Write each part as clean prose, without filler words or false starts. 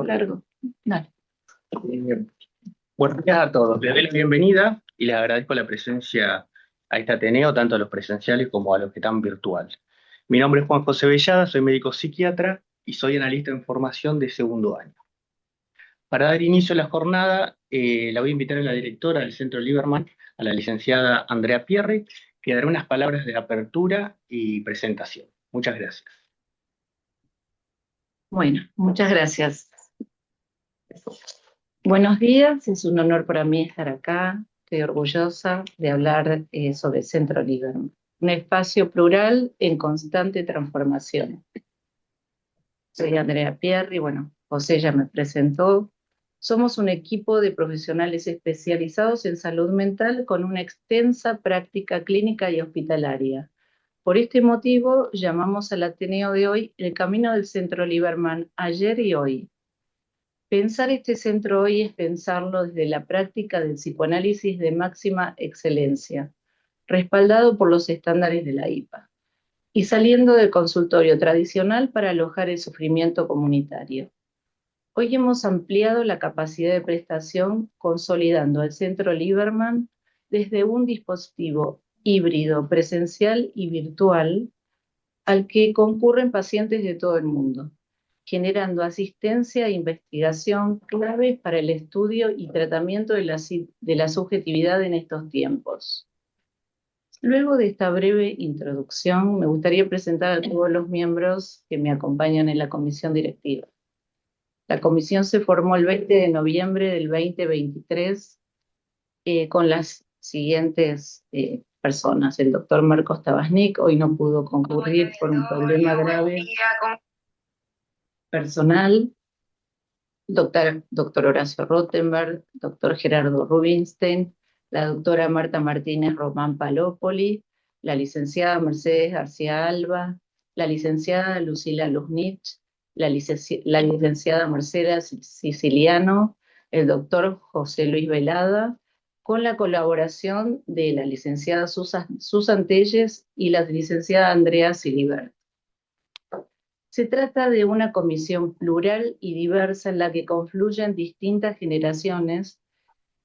Largo. Dale. Eh, Buenos días a todos. Les doy la bienvenida y les agradezco la presencia a este Ateneo, tanto a los presenciales como a los que están virtual. Mi nombre es Juan José Bellada, soy médico psiquiatra y soy analista en formación de segundo año. Para dar inicio a la jornada, la voy a invitar a la directora del Centro Lieberman, a la licenciada Andrea Pierri, que dará unas palabras de apertura y presentación. Muchas gracias. Bueno, muchas gracias. Buenos días, es un honor para mí estar acá. Estoy orgullosa de hablar sobre el Centro Lieberman, un espacio plural en constante transformación. Soy Andrea Pierri, bueno, José ya me presentó. Somos un equipo de profesionales especializados en salud mental con una extensa práctica clínica y hospitalaria. Por este motivo, llamamos al Ateneo de hoy el camino del Centro Lieberman, ayer y hoy. Pensar este centro hoy es pensarlo desde la práctica del psicoanálisis de máxima excelencia, respaldado por los estándares de la IPA, y saliendo del consultorio tradicional para alojar el sufrimiento comunitario. Hoy hemos ampliado la capacidad de prestación consolidando al Centro Lieberman desde un dispositivo híbrido, presencial y virtual, al que concurren pacientes de todo el mundo, generando asistencia e investigación clave para el estudio y tratamiento de la subjetividad en estos tiempos. Luego de esta breve introducción, me gustaría presentar a todos los miembros que me acompañan en la comisión directiva. La comisión se formó el 20 de noviembre del 2023 con las siguientes personas. El doctor Marcos Tabasnik hoy no pudo concurrir por un problema grave personal. Doctor Horacio Rottenberg, doctor Gerardo Rubinstein, la doctora Marta Martínez Román Palópoli, la licenciada Mercedes García Alba, la licenciada Lucila Luznich, la licenciada Mercedes Siciliano, el doctor José Luis Velada, con la colaboración de la licenciada Susan Telles y la licenciada Andrea Silibert. Se trata de una comisión plural y diversa en la que confluyen distintas generaciones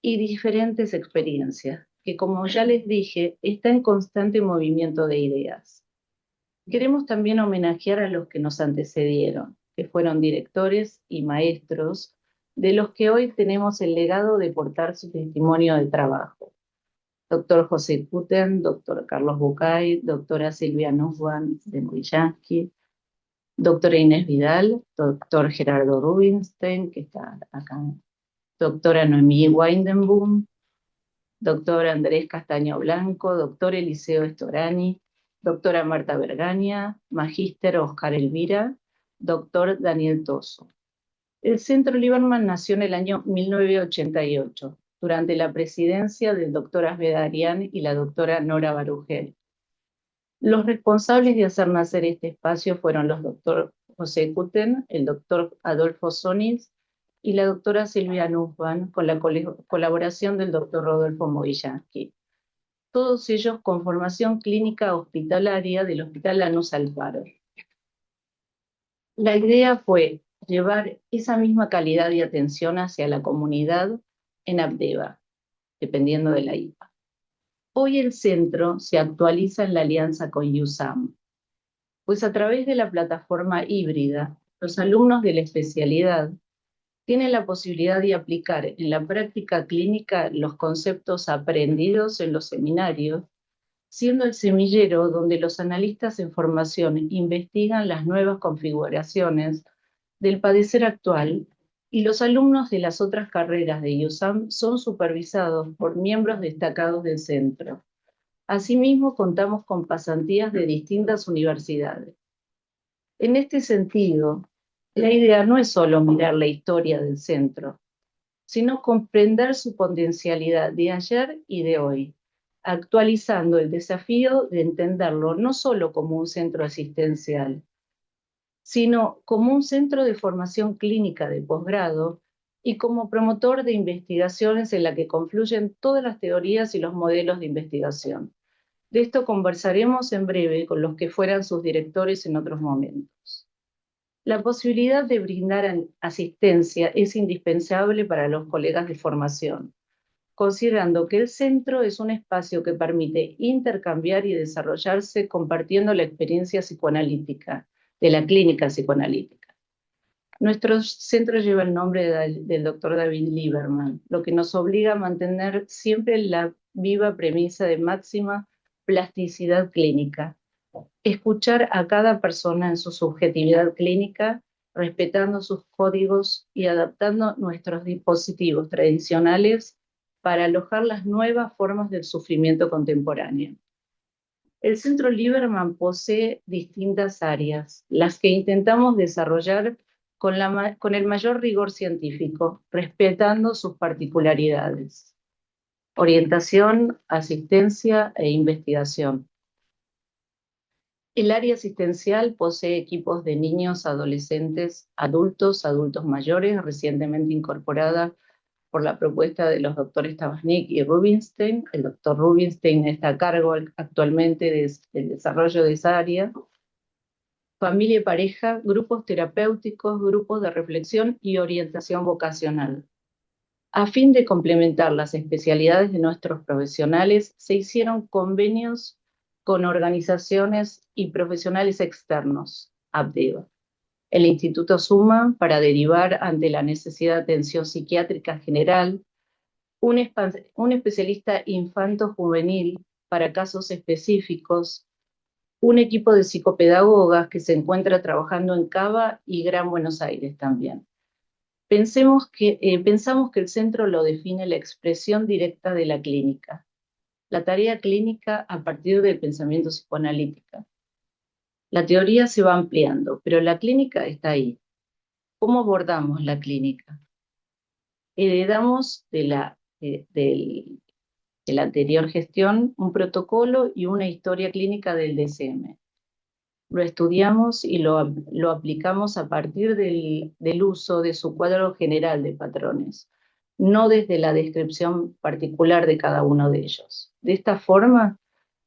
y diferentes experiencias, que como ya les dije, está en constante movimiento de ideas. Queremos también homenajear a los que nos antecedieron, que fueron directores y maestros, de los que hoy tenemos el legado de portar su testimonio de trabajo. Doctor José Kuten, doctor Carlos Bucay, doctora Silvia Nussbaum de Moillansky, doctora Inés Vidal, doctor Gerardo Rubinstein, que está acá, doctora Noemí Weindenboom, doctor Andrés Castaño Blanco, doctor Eliseo Estorani, doctora Marta Bergania, magíster Oscar Elvira, doctor Daniel Toso. El Centro Lieberman nació en el año 1988, durante la presidencia del doctor Asbedarian y la doctora Nora Barugel. Los responsables de hacer nacer este espacio fueron los doctor José Kuten, el doctor Adolfo Sonitz y la doctora Silvia Nussbaum, con la colaboración del doctor Rodolfo Movillansky. Todos ellos con formación clínica hospitalaria del Hospital Lanús Alfaro. La idea fue llevar esa misma calidad y atención hacia la comunidad en Abdeva, dependiendo de la IPA. Hoy el centro se actualiza en la alianza con USAM, pues a través de la plataforma híbrida, los alumnos de la especialidad tienen la posibilidad de aplicar en la práctica clínica los conceptos aprendidos en los seminarios, siendo el semillero donde los analistas en formación investigan las nuevas configuraciones del padecer actual y los alumnos de las otras carreras de USAM son supervisados por miembros destacados del centro. Asimismo, contamos con pasantías de distintas universidades. En este sentido, la idea no es solo mirar la historia del centro, sino comprender su potencialidad de ayer y de hoy, actualizando el desafío de entenderlo no solo como un centro asistencial, sino como un centro de formación clínica de posgrado y como promotor de investigaciones en la que confluyen todas las teorías y los modelos de investigación. De esto conversaremos en breve con los que fueran sus directores en otros momentos. La posibilidad de brindar asistencia es indispensable para los colegas de formación, considerando que el centro es un espacio que permite intercambiar y desarrollarse compartiendo la experiencia psicoanalítica, de la clínica psicoanalítica. Nuestro centro lleva el nombre del doctor David Lieberman, lo que nos obliga a mantener siempre la viva premisa de máxima plasticidad clínica. Escuchar a cada persona en su subjetividad clínica, respetando sus códigos y adaptando nuestros dispositivos tradicionales para alojar las nuevas formas del sufrimiento contemporáneo. El Centro Lieberman posee distintas áreas, las que intentamos desarrollar con el mayor rigor científico, respetando sus particularidades. Orientación, asistencia e investigación. El área asistencial posee equipos de niños, adolescentes, adultos mayores, recientemente incorporada por la propuesta de los doctores Tabachnik y Rubinstein. El doctor Rubinstein está a cargo actualmente del desarrollo de esa área. Familia y pareja, grupos terapéuticos, grupos de reflexión y orientación vocacional. A fin de complementar las especialidades de nuestros profesionales, se hicieron convenios con organizaciones y profesionales externos, ABDEVA. El Instituto Suma para derivar ante la necesidad de atención psiquiátrica general, un especialista infanto-juvenil para casos específicos, un equipo de psicopedagogas que se encuentra trabajando en Cava y Gran Buenos Aires también. Pensamos que el centro lo define la expresión directa de la clínica, la tarea clínica a partir del pensamiento psicoanalítico. La teoría se va ampliando, pero la clínica está ahí. ¿Cómo abordamos la clínica? Heredamos de la anterior gestión un protocolo y una historia clínica del DCM. Lo estudiamos y lo aplicamos a partir del uso de su cuadro general de patrones, no desde la descripción particular de cada uno de ellos. De esta forma,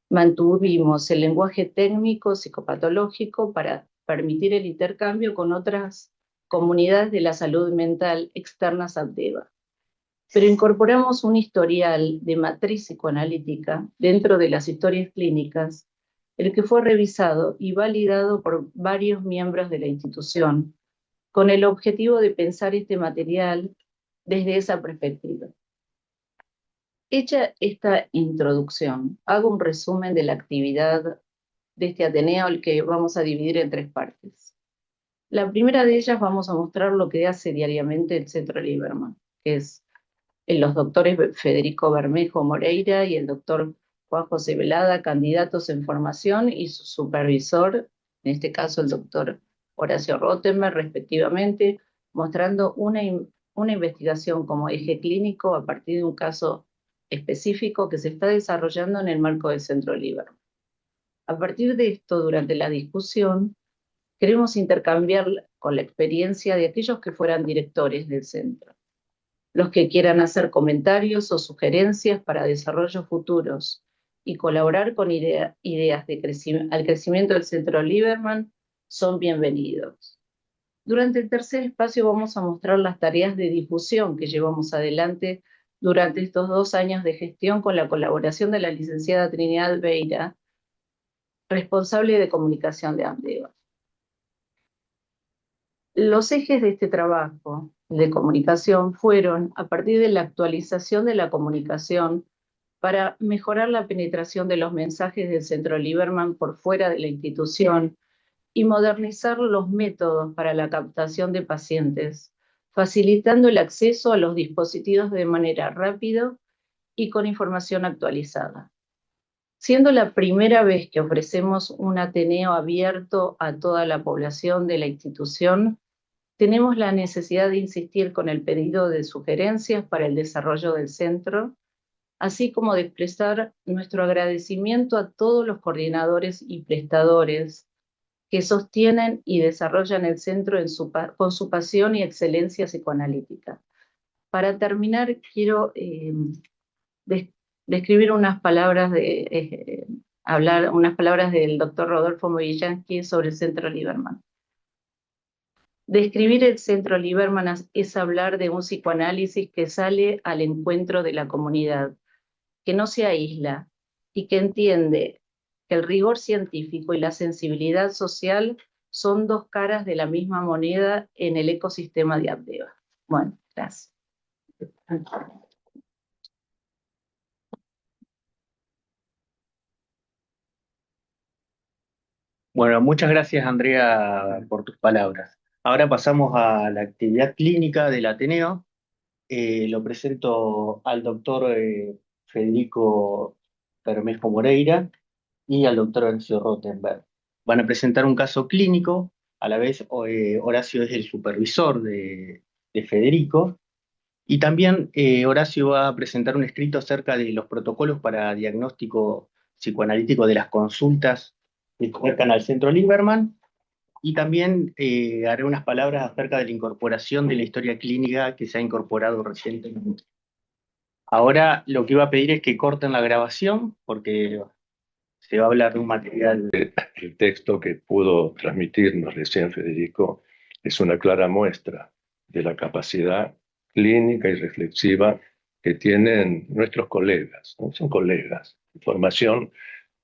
mantuvimos el lenguaje técnico psicopatológico para permitir el intercambio con otras comunidades de la salud mental externas a DEVA. Pero incorporamos un historial de matriz psicoanalítica dentro de las historias clínicas, el que fue revisado y validado por varios miembros de la institución, con el objetivo de pensar este material desde esa perspectiva. Hecha esta introducción, hago un resumen de la actividad de este Ateneo, el que vamos a dividir en tres partes. La primera de ellas vamos a mostrar lo que hace diariamente el Centro Lieberman, que es los doctores Federico Bermejo Moreira y el doctor Juan José Velada, candidatos en formación, y su supervisor, en este caso el doctor Horacio Rottenberg, respectivamente, mostrando una investigación como eje clínico a partir de un caso específico que se está desarrollando en el marco del Centro Lieberman. A partir de esto, durante la discusión, queremos intercambiar con la experiencia de aquellos que fueran directores del centro, los que quieran hacer comentarios o sugerencias para desarrollos futuros y colaborar con ideas al crecimiento del Centro Lieberman son bienvenidos. Durante el tercer espacio vamos a mostrar las tareas de difusión que llevamos adelante durante estos 2 años de gestión con la colaboración de la licenciada Trinidad Beira, responsable de comunicación de AMDEVA. Los ejes de este trabajo de comunicación fueron a partir de la actualización de la comunicación para mejorar la penetración de los mensajes del Centro Lieberman por fuera de la institución y modernizar los métodos para la captación de pacientes, facilitando el acceso a los dispositivos de manera rápida y con información actualizada. Siendo la primera vez que ofrecemos un Ateneo abierto a toda la población de la institución, tenemos la necesidad de insistir con el pedido de sugerencias para el desarrollo del centro, así como de expresar nuestro agradecimiento a todos los coordinadores y prestadores que sostienen y desarrollan el centro con su pasión y excelencia psicoanalítica. Para terminar, quiero describir hablar unas palabras del doctor Rodolfo Mogillansky sobre el Centro Lieberman. Describir el Centro Lieberman es hablar de un psicoanálisis que sale al encuentro de la comunidad, que no se aísla y que entiende que el rigor científico y la sensibilidad social son dos caras de la misma moneda en el ecosistema de Abdeva. Bueno, gracias. Bueno, muchas gracias, Andrea, por tus palabras. Ahora pasamos a la actividad clínica del Ateneo. Lo presento al doctor Federico Bermejo Moreira y al doctor Horacio Rottenberg. Van a presentar un caso clínico, a la vez Horacio es el supervisor de Federico, y también Horacio va a presentar un escrito acerca de los protocolos para diagnóstico psicoanalítico de las consultas que acercan al Centro Lieberman, y también haré unas palabras acerca de la incorporación de la historia clínica que se ha incorporado recientemente. Ahora lo que iba a pedir es que corten la grabación porque se va a hablar de un material. El texto que pudo transmitirnos recién Federico es una clara muestra de la capacidad clínica y reflexiva que tienen nuestros colegas, ¿no? Son colegas de formación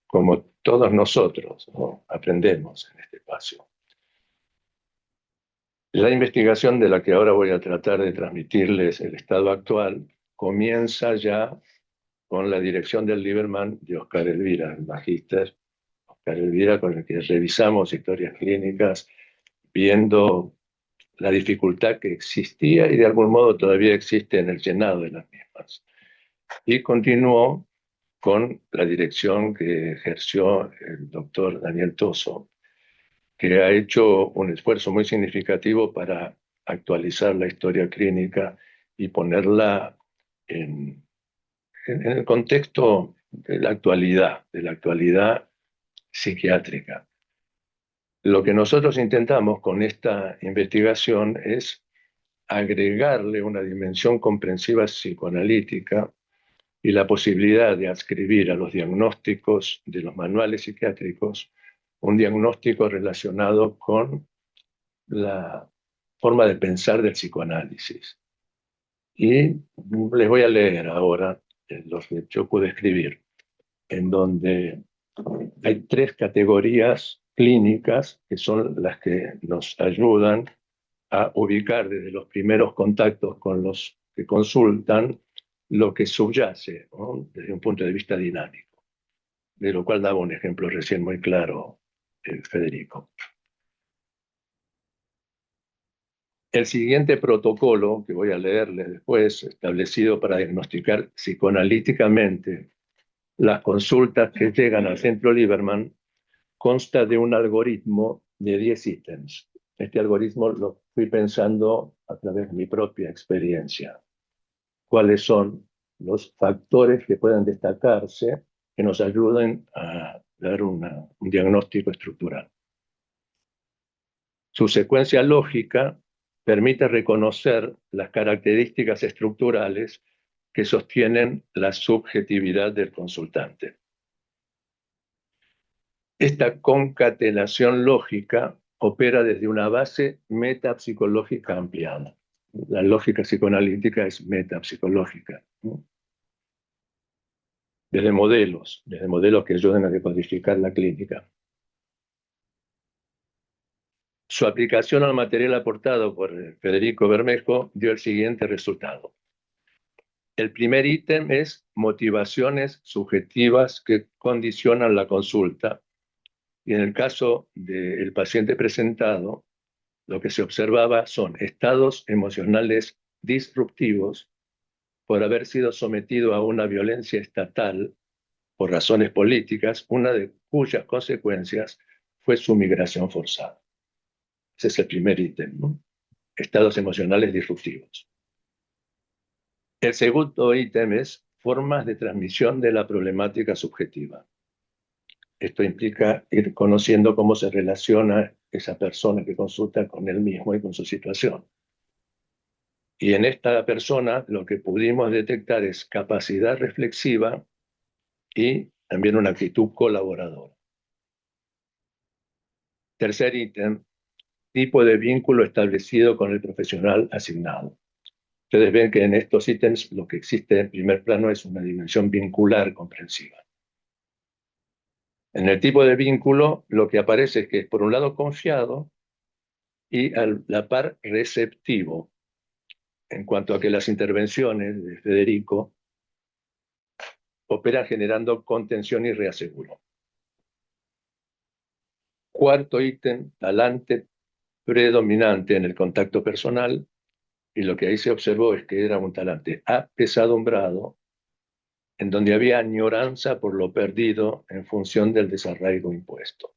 como todos nosotros, ¿no? Aprendemos en este espacio. La investigación de la que ahora voy a tratar de transmitirles el estado actual comienza ya con la dirección del Lieberman de Oscar Elvira, el magíster Oscar Elvira, con el que revisamos historias clínicas, viendo la dificultad que existía y de algún modo todavía existe en el llenado de las mismas. Y continuó con la dirección que ejerció el doctor Daniel Toso, que ha hecho un esfuerzo muy significativo para actualizar la historia clínica y ponerla en el contexto de la actualidad psiquiátrica. Lo que nosotros intentamos con esta investigación es agregarle una dimensión comprensiva psicoanalítica y la posibilidad de adscribir a los diagnósticos de los manuales psiquiátricos un diagnóstico relacionado con la forma de pensar del psicoanálisis. Y les voy a leer ahora los que yo pude escribir, en donde hay 3 categorías clínicas que son las que nos ayudan a ubicar desde los primeros contactos con los que consultan lo que subyace, ¿no? Desde un punto de vista dinámico, de lo cual daba un ejemplo recién muy claro Federico. El siguiente protocolo que voy a leerles después, establecido para diagnosticar psicoanalíticamente las consultas que llegan al Centro Lieberman, consta de un algoritmo de 10 ítems. Este algoritmo lo fui pensando a través de mi propia experiencia. ¿Cuáles son los factores que pueden destacarse que nos ayuden a dar un diagnóstico estructural? Su secuencia lógica permite reconocer las características estructurales que sostienen la subjetividad del consultante. Esta concatenación lógica opera desde una base metapsicológica ampliada. La lógica psicoanalítica es metapsicológica, ¿no? Desde modelos que ayudan a decodificar la clínica. Su aplicación al material aportado por Federico Bermejo dio el siguiente resultado. El primer ítem es motivaciones subjetivas que condicionan la consulta. Y en el caso del paciente presentado, lo que se observaba son estados emocionales disruptivos por haber sido sometido a una violencia estatal por razones políticas, una de cuyas consecuencias fue su migración forzada. Ese es el primer ítem, ¿no? Estados emocionales disruptivos. El segundo ítem es formas de transmisión de la problemática subjetiva. Esto implica ir conociendo cómo se relaciona esa persona que consulta con él mismo y con su situación. Y en esta persona lo que pudimos detectar es capacidad reflexiva y también una actitud colaboradora. Tercer ítem, tipo de vínculo establecido con el profesional asignado. Ustedes ven que en estos ítems lo que existe en primer plano es una dimensión vincular comprensiva. En el tipo de vínculo lo que aparece es que es por un lado confiado y a la par receptivo, en cuanto a que las intervenciones de Federico operan generando contención y reaseguro. Cuarto ítem, talante predominante en el contacto personal, y lo que ahí se observó es que era un talante apesadumbrado, en donde había añoranza por lo perdido en función del desarraigo impuesto.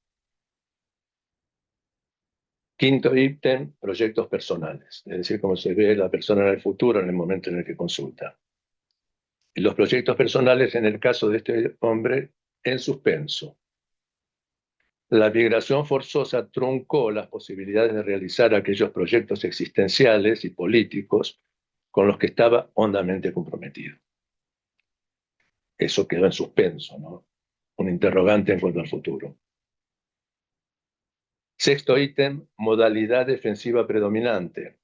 Quinto ítem, proyectos personales, es decir, cómo se ve la persona en el futuro en el momento en el que consulta. Y los proyectos personales, en el caso de este hombre, en suspenso. La migración forzosa truncó las posibilidades de realizar aquellos proyectos existenciales y políticos con los que estaba hondamente comprometido. Eso quedó en suspenso, ¿no? Un interrogante en cuanto al futuro. Sexto ítem, modalidad defensiva predominante.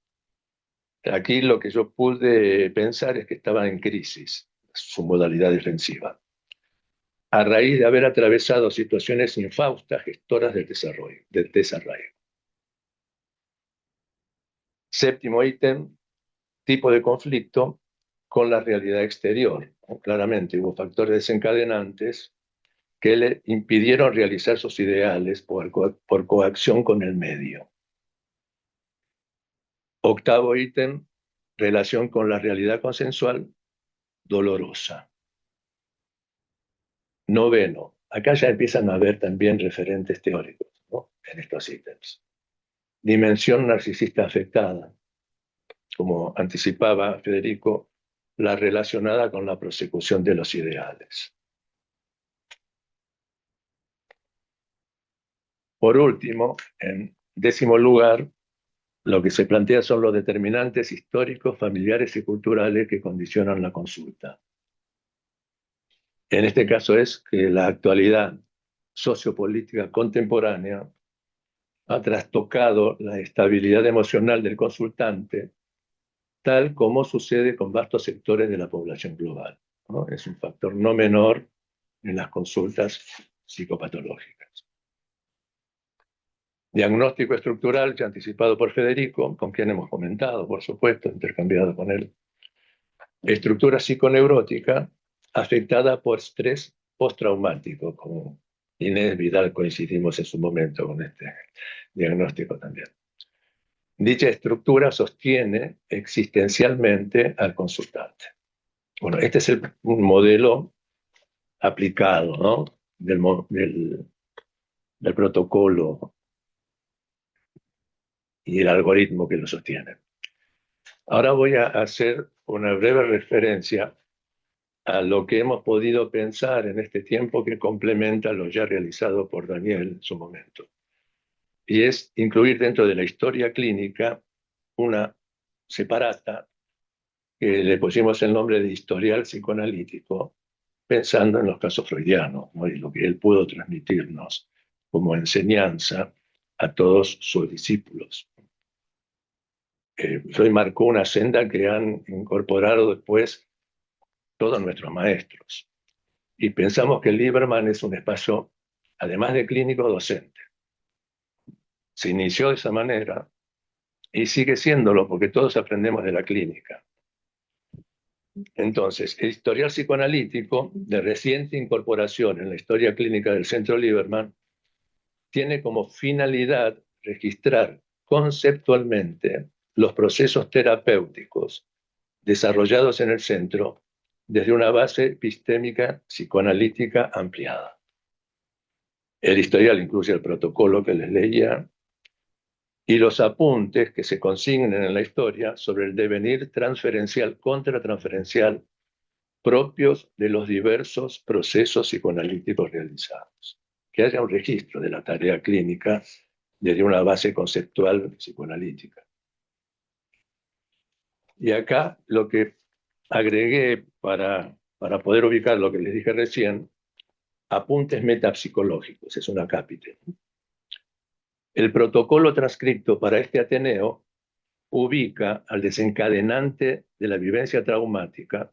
Aquí lo que yo pude pensar es que estaba en crisis su modalidad defensiva, a raíz de haber atravesado situaciones infaustas gestoras del desarraigo. Séptimo ítem, tipo de conflicto con la realidad exterior. Claramente hubo factores desencadenantes que le impidieron realizar sus ideales por coacción con el medio. Octavo ítem, relación con la realidad consensual dolorosa. Noveno, acá ya empiezan a haber también referentes teóricos, ¿no?, en estos ítems. Dimensión narcisista afectada, como anticipaba Federico, la relacionada con la prosecución de los ideales. Por último, en décimo lugar, lo que se plantea son los determinantes históricos, familiares y culturales que condicionan la consulta. En este caso es que la actualidad sociopolítica contemporánea ha trastocado la estabilidad emocional del consultante, tal como sucede con vastos sectores de la población global, ¿no? Es un factor no menor en las consultas psicopatológicas. Diagnóstico estructural, ya anticipado por Federico, con quien hemos comentado, por supuesto, intercambiado con él. Estructura psiconeurótica afectada por estrés postraumático, como Inés Vidal coincidimos en su momento con este diagnóstico también. Dicha estructura sostiene existencialmente al consultante. Bueno, este es un modelo aplicado, ¿no?, del protocolo y el algoritmo que lo sostiene. Ahora voy a hacer una breve referencia a lo que hemos podido pensar en este tiempo que complementa lo ya realizado por Daniel en su momento. Y es incluir dentro de la historia clínica una separata que le pusimos el nombre de historial psicoanalítico, pensando en los casos freudianos, ¿no?, y lo que él pudo transmitirnos como enseñanza a todos sus discípulos. Freud marcó una senda que han incorporado después todos nuestros maestros. Y pensamos que Lieberman es un espacio, además de clínico, docente. Se inició de esa manera y sigue siéndolo porque todos aprendemos de la clínica. Entonces, el historial psicoanalítico de reciente incorporación en la historia clínica del Centro Lieberman tiene como finalidad registrar conceptualmente los procesos terapéuticos desarrollados en el centro desde una base epistémica psicoanalítica ampliada. El historial incluye el protocolo que les leía y los apuntes que se consignen en la historia sobre el devenir transferencial, contratransferencial, propios de los diversos procesos psicoanalíticos realizados. Que haya un registro de la tarea clínica desde una base conceptual psicoanalítica. Y acá lo que agregué para poder ubicar lo que les dije recién, apuntes metapsicológicos, es un acápite. El protocolo transcripto para este Ateneo ubica al desencadenante de la vivencia traumática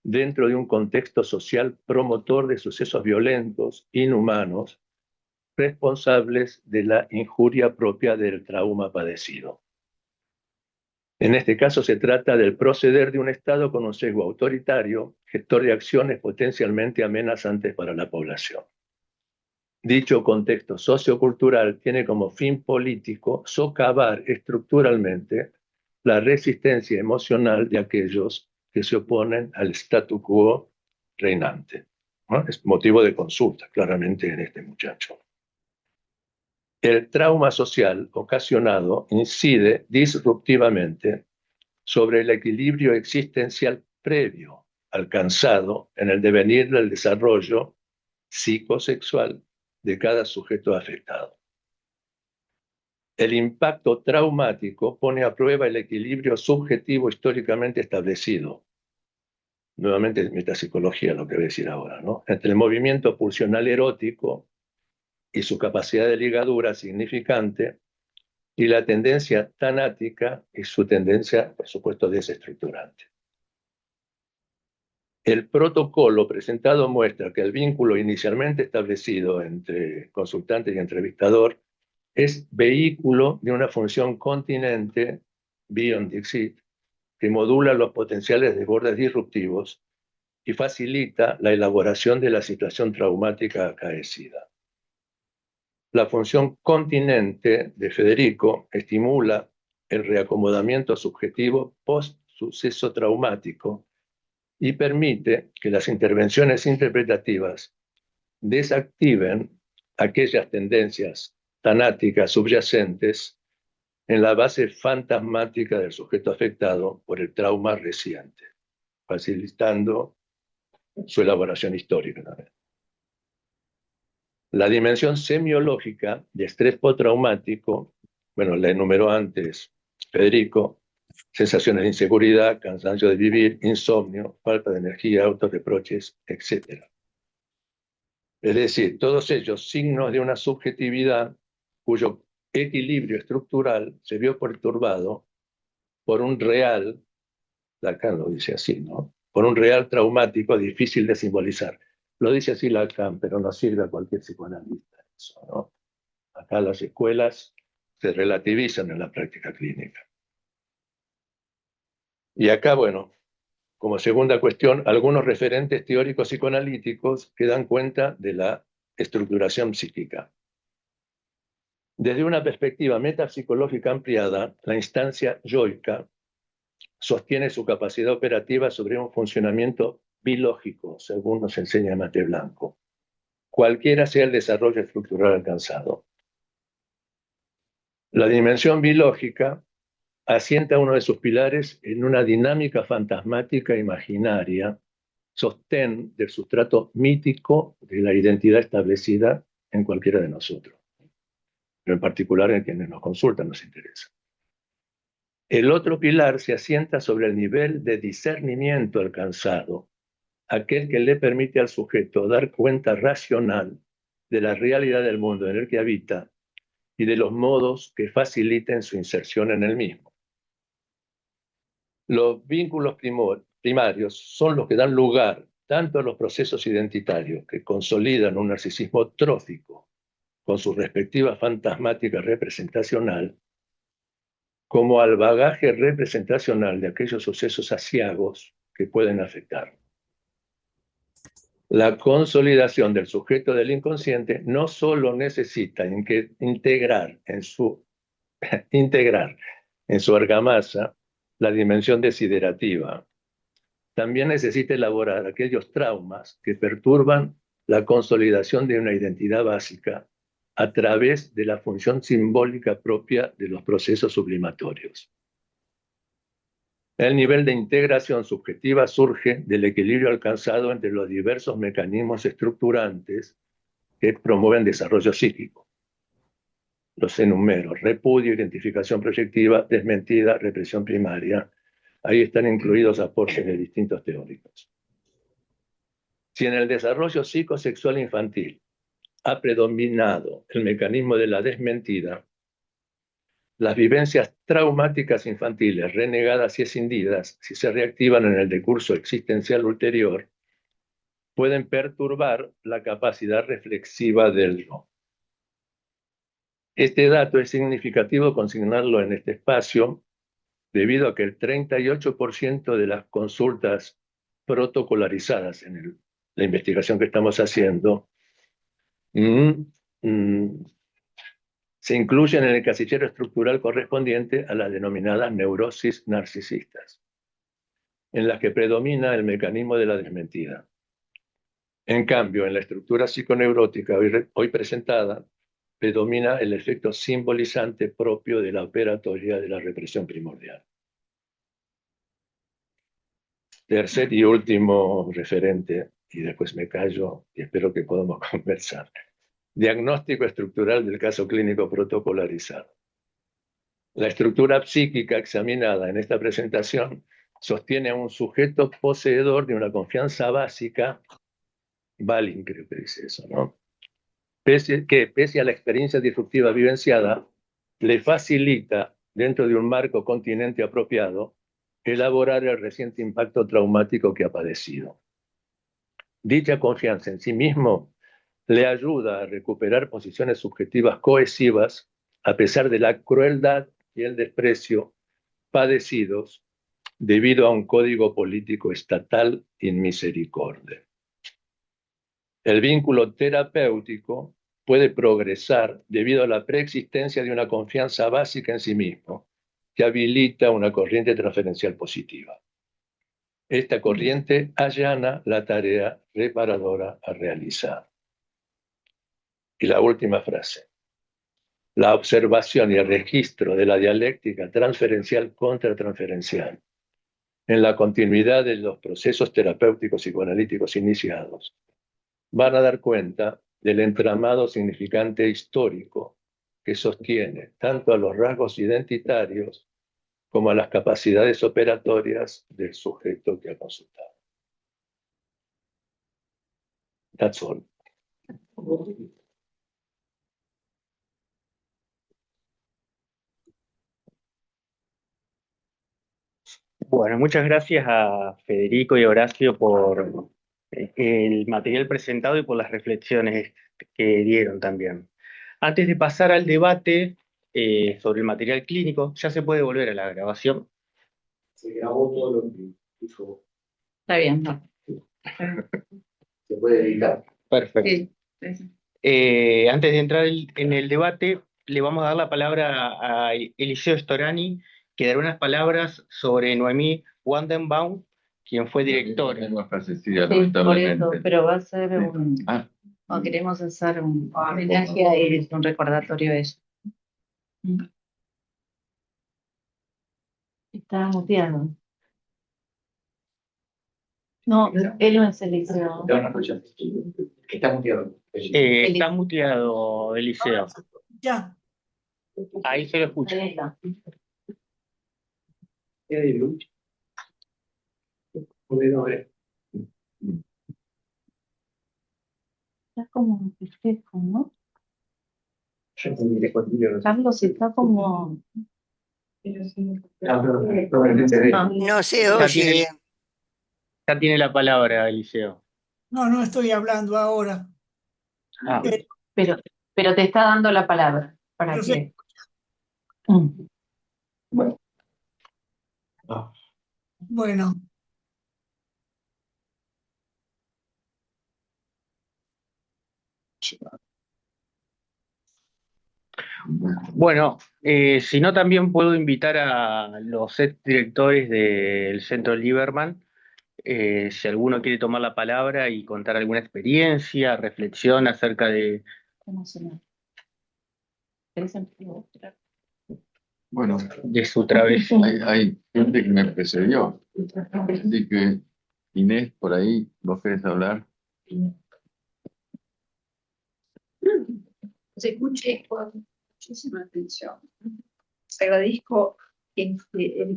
dentro de un contexto social promotor de sucesos violentos, inhumanos, responsables de la injuria propia del trauma padecido. En este caso se trata del proceder de un Estado con un sesgo autoritario, gestor de acciones potencialmente amenazantes para la población. Dicho contexto sociocultural tiene como fin político socavar estructuralmente la resistencia emocional de aquellos que se oponen al statu quo reinante, ¿no? Es motivo de consulta, claramente, en este muchacho. El trauma social ocasionado incide disruptivamente sobre el equilibrio existencial previo alcanzado en el devenir del desarrollo psicosexual de cada sujeto afectado. El impacto traumático pone a prueba el equilibrio subjetivo históricamente establecido. Nuevamente metapsicología lo que voy a decir ahora, ¿no? Entre el movimiento pulsional erótico y su capacidad de ligadura significante y la tendencia tanática y su tendencia, por supuesto, desestructurante. El protocolo presentado muestra que el vínculo inicialmente establecido entre consultante y entrevistador es vehículo de una función continente, Bion Dixit, que modula los potenciales desbordes disruptivos y facilita la elaboración de la situación traumática acaecida. La función continente de Federico estimula el reacomodamiento subjetivo post-suceso traumático y permite que las intervenciones interpretativas desactiven aquellas tendencias tanáticas subyacentes en la base fantasmática del sujeto afectado por el trauma reciente, facilitando su elaboración histórica también. La dimensión semiológica de estrés postraumático, bueno, la enumeró antes Federico: sensaciones de inseguridad, cansancio de vivir, insomnio, falta de energía, autorreproches, etc. Es decir, todos ellos signos de una subjetividad cuyo equilibrio estructural se vio perturbado por un real, Lacan lo dice así, ¿no? Por un real traumático difícil de simbolizar. Lo dice así Lacan, pero no sirve a cualquier psicoanalista eso, ¿no? Acá las escuelas se relativizan en la práctica clínica. Y acá, bueno, como segunda cuestión, algunos referentes teóricos psicoanalíticos que dan cuenta de la estructuración psíquica. Desde una perspectiva metapsicológica ampliada, la instancia yoica sostiene su capacidad operativa sobre un funcionamiento bilógico, según nos enseña Mate Blanco, cualquiera sea el desarrollo estructural alcanzado. La dimensión bilógica asienta uno de sus pilares en una dinámica fantasmática imaginaria, sostén del sustrato mítico de la identidad establecida en cualquiera de nosotros, pero en particular en quienes nos consultan nos interesa. El otro pilar se asienta sobre el nivel de discernimiento alcanzado, aquel que le permite al sujeto dar cuenta racional de la realidad del mundo en el que habita y de los modos que faciliten su inserción en el mismo. Los vínculos primarios son los que dan lugar tanto a los procesos identitarios que consolidan un narcisismo trófico con su respectiva fantasmática representacional, como al bagaje representacional de aquellos sucesos aciagos que pueden afectar. La consolidación del sujeto del inconsciente no solo necesita integrar en su argamasa la dimensión desiderativa, también necesita elaborar aquellos traumas que perturban la consolidación de una identidad básica a través de la función simbólica propia de los procesos sublimatorios. El nivel de integración subjetiva surge del equilibrio alcanzado entre los diversos mecanismos estructurantes que promueven desarrollo psíquico. Los enumero: repudio, identificación proyectiva, desmentida, represión primaria. Ahí están incluidos aportes de distintos teóricos. Si en el desarrollo psicosexual infantil ha predominado el mecanismo de la desmentida, Las vivencias traumáticas infantiles, renegadas y escindidas, si se reactivan en el decurso existencial ulterior, pueden perturbar la capacidad reflexiva del yo. Este dato es significativo consignarlo en este espacio debido a que el 38% de las consultas protocolarizadas en la investigación que estamos haciendo se incluyen en el casillero estructural correspondiente a las denominadas neurosis narcisistas, en las que predomina el mecanismo de la desmentida. En cambio, en la estructura psiconeurótica hoy presentada, predomina el efecto simbolizante propio de la operatoria de la represión primordial. Tercer y último referente, y después me callo y espero que podamos conversar. Diagnóstico estructural del caso clínico protocolarizado. La estructura psíquica examinada en esta presentación sostiene a un sujeto poseedor de una confianza básica, Balin creo que dice eso, ¿no? Que pese a la experiencia disruptiva vivenciada, le facilita, dentro de un marco continente apropiado, elaborar el reciente impacto traumático que ha padecido. Dicha confianza en sí mismo le ayuda a recuperar posiciones subjetivas cohesivas a pesar de la crueldad y el desprecio padecidos debido a un código político estatal inmisericorde. El vínculo terapéutico puede progresar debido a la preexistencia de una confianza básica en sí mismo que habilita una corriente transferencial positiva. Esta corriente allana la tarea reparadora a realizar. Y la última frase. La observación y el registro de la dialéctica transferencial contratransferencial en la continuidad de los procesos terapéuticos psicoanalíticos iniciados van a dar cuenta del entramado significante histórico que sostiene tanto a los rasgos identitarios como a las capacidades operatorias del sujeto que ha consultado. That's all. Bueno, muchas gracias a Federico y a Horacio por el material presentado y por las reflexiones que dieron también. Antes de pasar al debate sobre el material clínico, ya se puede volver a la grabación. Se grabó todo lo que dijo. Está bien, ¿no? Se puede editar. Perfecto. Sí. Antes de entrar en el debate, le vamos a dar la palabra a Eliseo Storani, que dará unas palabras sobre Noemí Wandenbaum, quien fue director. Sí, por eso, pero va a ser un... No, queremos hacer un homenaje a él, un recordatorio de eso. Está muteado. No, él no es Eliseo. Está muteado. Está muteado, Eliseo. Ya. Ahí se lo escucha. Ahí está. Está como un espejo, ¿no? Carlos está como... No se oye. Ya tiene la palabra, Eliseo. No, no estoy hablando ahora. Ah, Pero te está dando la palabra para Yo que... sé. Bueno. Bueno, Bueno, si no, también puedo invitar a los ex directores del Centro Lieberman, si alguno quiere tomar la palabra y contar alguna experiencia, reflexión acerca de... Bueno, de su travesía. hay gente que me precedió, así que Inés, por ahí, ¿vos querés hablar? Os escuché con muchísima atención. Les agradezco el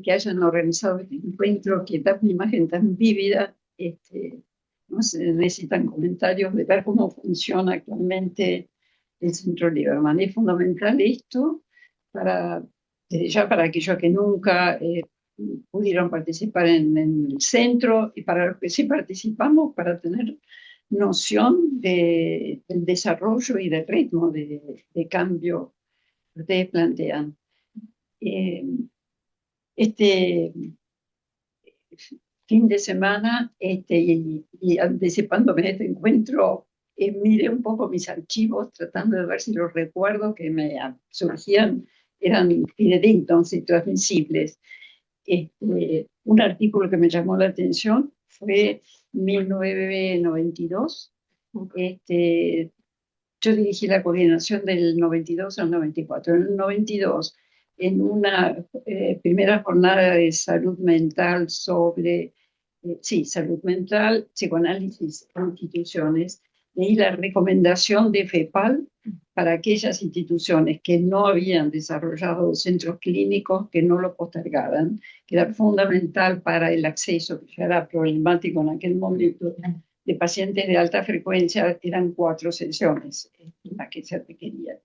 que hayan organizado este encuentro, que da una imagen tan vívida. No se necesitan comentarios de ver cómo funciona actualmente el Centro Lieberman. Es fundamental esto para desde ya para aquellos que nunca pudieron participar en el centro y para los que sí participamos, para tener noción del desarrollo y del ritmo de cambio que ustedes plantean. Este fin de semana, y anticipándome de este encuentro, miré un poco mis archivos tratando de ver si los recuerdos que me surgían eran fidedignos y transmisibles. Un artículo que me llamó la atención fue 1992. Yo dirigí la coordinación del 92 al 94. En el 92, en una primera jornada de salud mental sobre, salud mental, psicoanálisis e instituciones, leí la recomendación de FEPAL para aquellas instituciones que no habían desarrollado centros clínicos, que no lo postergaran, que era fundamental para el acceso, que ya era problemático en aquel momento, de pacientes de alta frecuencia. Eran 4 sesiones las que se requerían.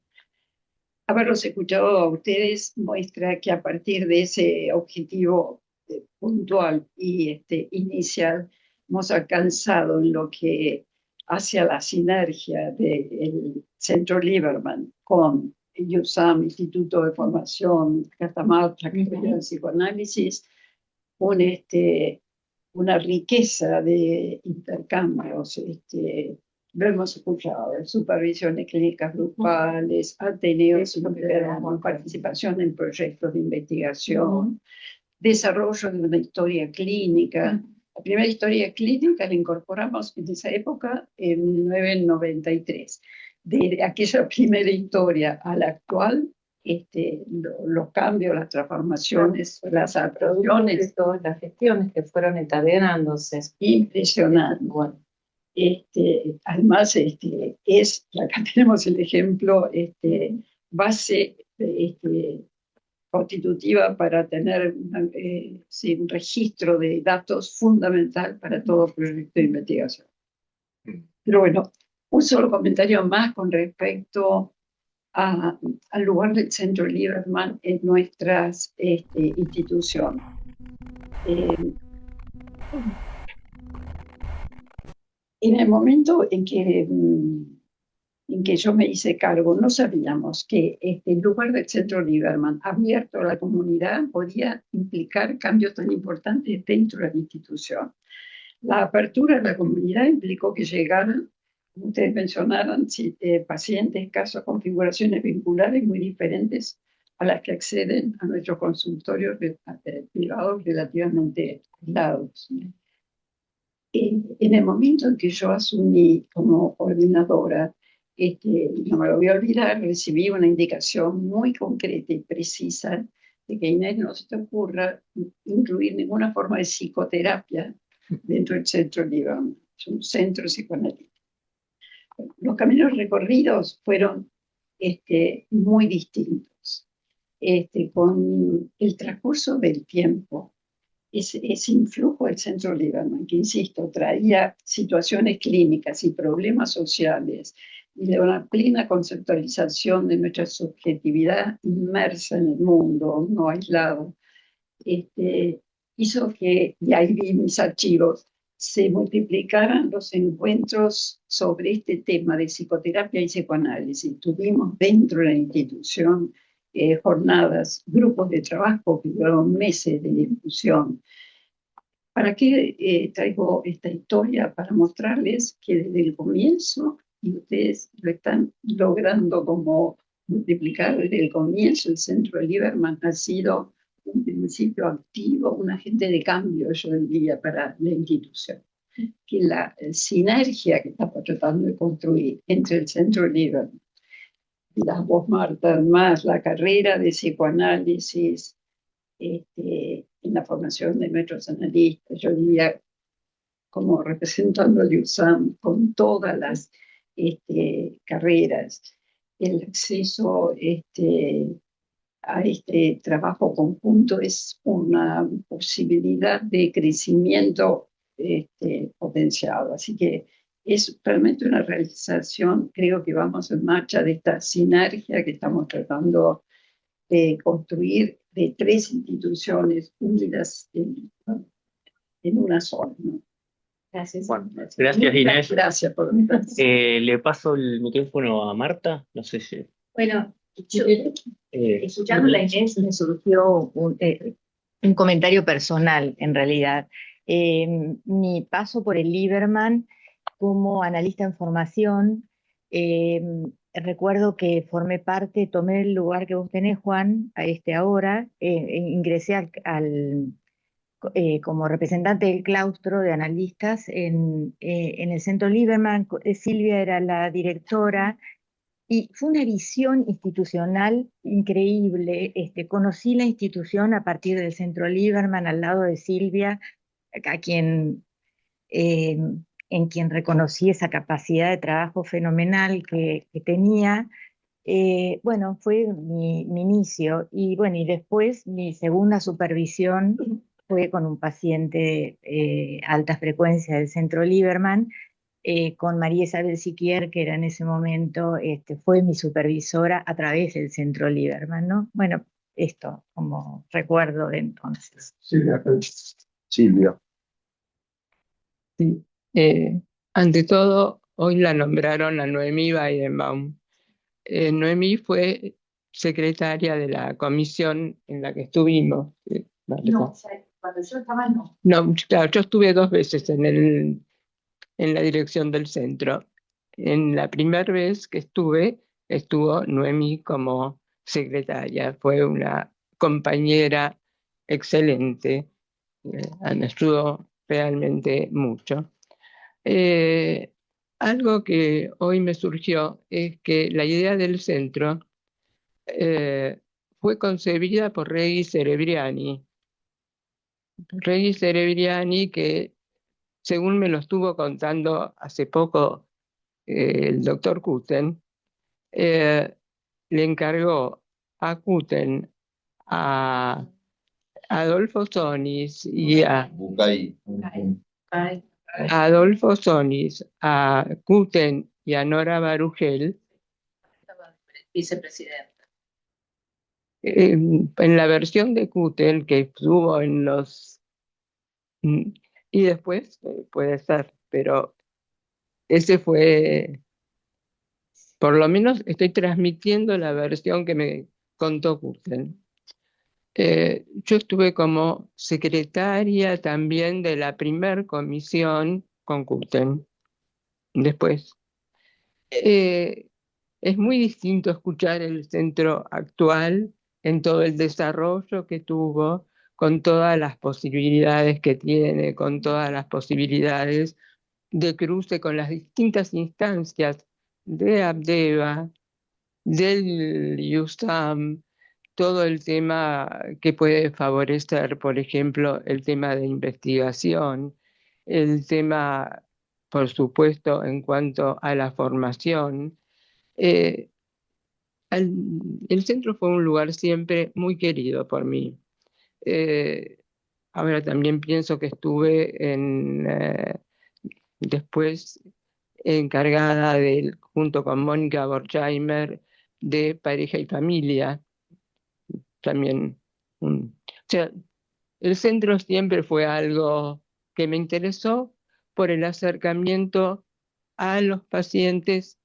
Haberlos escuchado a ustedes muestra que a partir de ese objetivo puntual y inicial hemos alcanzado en lo que hacia la sinergia del Centro Lieberman con el USAM, Instituto de Formación Catamarca, de Psicoanálisis, una riqueza de intercambios. Lo hemos escuchado, supervisiones clínicas grupales, ateneos, participación en proyectos de investigación, desarrollo de una historia clínica. La primera historia clínica la incorporamos en esa época, en 1993. De aquella primera historia a la actual, los cambios, las transformaciones, las adaptaciones, todas las gestiones que fueron encadenándose. Impresionante. Bueno, además, acá tenemos el ejemplo, base constitutiva para tener un registro de datos fundamental para todo proyecto de investigación. Pero bueno, un solo comentario más con respecto al lugar del Centro Lieberman en nuestras instituciones. En el momento en que yo me hice cargo, no sabíamos que el lugar del Centro Lieberman abierto a la comunidad podía implicar cambios tan importantes dentro de la institución. La apertura de la comunidad implicó que llegaran, como ustedes mencionaron, pacientes, casos, configuraciones vinculares muy diferentes a las que acceden a nuestros consultorios privados relativamente aislados. En el momento en que yo asumí como coordinadora, no me lo voy a olvidar, recibí una indicación muy concreta y precisa de que, Inés, no se te ocurra incluir ninguna forma de psicoterapia dentro del Centro Lieberman. Es un centro psicoanalítico. Los caminos recorridos fueron muy distintos. Con el transcurso del tiempo, ese influjo del Centro Lieberman, que insisto, traía situaciones clínicas y problemas sociales, y de una plena conceptualización de nuestra subjetividad inmersa en el mundo, no aislado, hizo que, y ahí vi mis archivos, se multiplicaran los encuentros sobre este tema de psicoterapia y psicoanálisis. Tuvimos dentro de la institución jornadas, grupos de trabajo que duraron meses de discusión. ¿Para qué traigo esta historia? Para mostrarles que desde el comienzo, y ustedes lo están logrando como multiplicar desde el comienzo, el Centro Lieberman ha sido un principio activo, un agente de cambio, yo diría, para la institución. Que la sinergia que estamos tratando de construir entre el Centro Lieberman, las vos, Marta, más la carrera de psicoanálisis, en la formación de nuestros analistas, yo diría, como representando al USAM, con todas las carreras, el acceso a este trabajo conjunto es una posibilidad de crecimiento potenciado. Así que es realmente una realización, creo que vamos en marcha de esta sinergia que estamos tratando de construir de 3 instituciones unidas en una sola, ¿no? Gracias. Bueno, gracias Inés. Gracias por mi Le paso el micrófono a Marta, no sé si... Bueno, yo, Eh, escuchando a Inés me surgió un comentario personal, en realidad. Mi paso por el Lieberman como analista en formación, recuerdo que formé parte, tomé el lugar que vos tenés, Juan, a ahora, ingresé como representante del claustro de analistas en el Centro Lieberman. Silvia era la directora y fue una visión institucional increíble. Conocí la institución a partir del Centro Lieberman al lado de Silvia, a quien, eh, en quien reconocí esa capacidad de trabajo fenomenal que tenía. Bueno, fue mi inicio y bueno, y después mi segunda supervisión fue con un paciente alta frecuencia del Centro Lieberman, con María Isabel Siquier, que era en ese momento, fue mi supervisora a través del Centro Lieberman, ¿no? Bueno, esto como recuerdo de entonces. Silvia. Sí. Ante todo, hoy la nombraron a Noemí Weidenbaum. Noemí fue secretaria de la comisión en la que estuvimos. No, cuando yo estaba no. No, claro, yo estuve 2 veces en la dirección del centro. En la primera vez que estuvo Noemí como secretaria. Fue una compañera excelente. Me ayudó realmente mucho. Algo que hoy me surgió es que la idea del centro fue concebida por Regis Cerebriani. Regis Cerebriani, que según me lo estuvo contando hace poco el doctor Kuten, le encargó a Kuten, a Adolfo Sonis y a Bucay. Adolfo Sonis, a Kuten y a Nora Barugel, Vicepresidenta. en la versión de Kuten que estuvo y después puede ser, pero ese fue, por lo menos estoy transmitiendo la versión que me contó Kuten. Yo estuve como secretaria también de la primer comisión con Kuten. Después, es muy distinto escuchar el centro actual en todo el desarrollo que tuvo, con todas las posibilidades que tiene, con todas las posibilidades de cruce con las distintas instancias de Abdeva, del IUSAM, todo el tema que puede favorecer, por ejemplo, el tema de investigación, el tema, por supuesto, en cuanto a la formación. Eh, el centro fue un lugar siempre muy querido por mí. Eh, Ahora también pienso que estuve después encargada junto con Mónica Borchheimer, de pareja y familia. También, o sea, el centro siempre fue algo que me interesó por el acercamiento a los pacientes,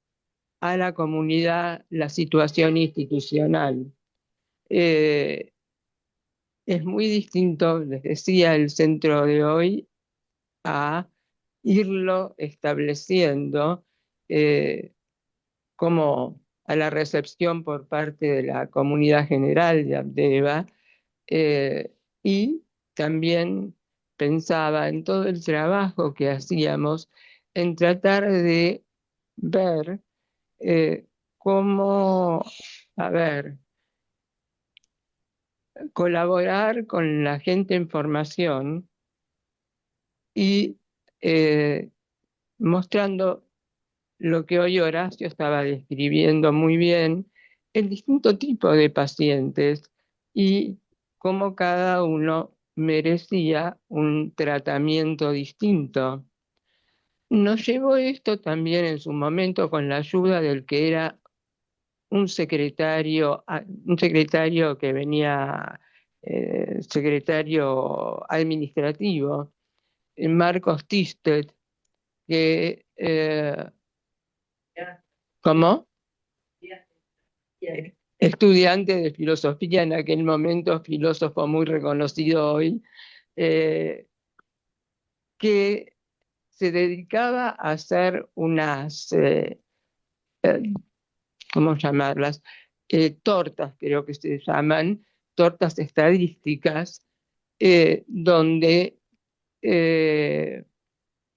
a la comunidad, la situación institucional. Es muy distinto, les decía, el centro de hoy a irlo estableciendo como a la recepción por parte de la comunidad general de Abdeva, y también pensaba en todo el trabajo que hacíamos en tratar de ver cómo, a ver, colaborar con la gente en formación y mostrando lo que hoy Horacio estaba describiendo muy bien, el distinto tipo de pacientes y cómo cada uno merecía un tratamiento distinto. Nos llevó esto también en su momento con la ayuda del que era un secretario que venía, secretario administrativo, Marcos Tistet, que, ¿cómo? Estudiante de filosofía, en aquel momento filósofo muy reconocido hoy, que se dedicaba a hacer unas, ¿cómo llamarlas? Tortas, creo que se llaman, tortas estadísticas, donde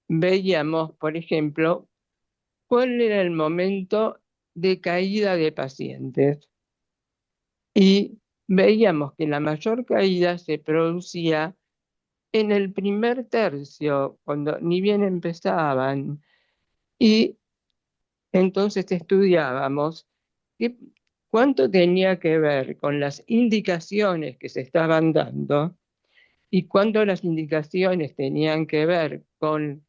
veíamos, por ejemplo, cuál era el momento de caída de pacientes. Y veíamos que la mayor caída se producía en el primer tercio, cuando ni bien empezaban. Y entonces estudiábamos cuánto tenía que ver con las indicaciones que se estaban dando y cuánto las indicaciones tenían que ver con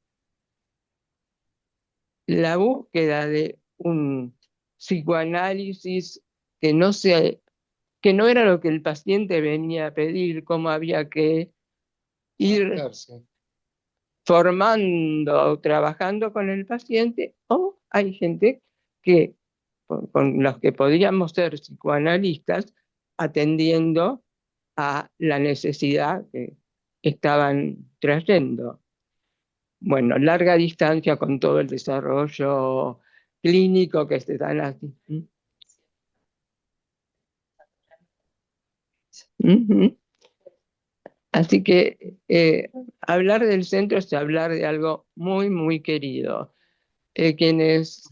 la búsqueda de un psicoanálisis que no era lo que el paciente venía a pedir, cómo había que ir formando, trabajando con el paciente, o hay gente que con los que podríamos ser psicoanalistas atendiendo a la necesidad que estaban trayendo. Bueno, larga distancia con todo el desarrollo clínico que se dan así. Así que hablar del centro es hablar de algo muy, muy querido. Quienes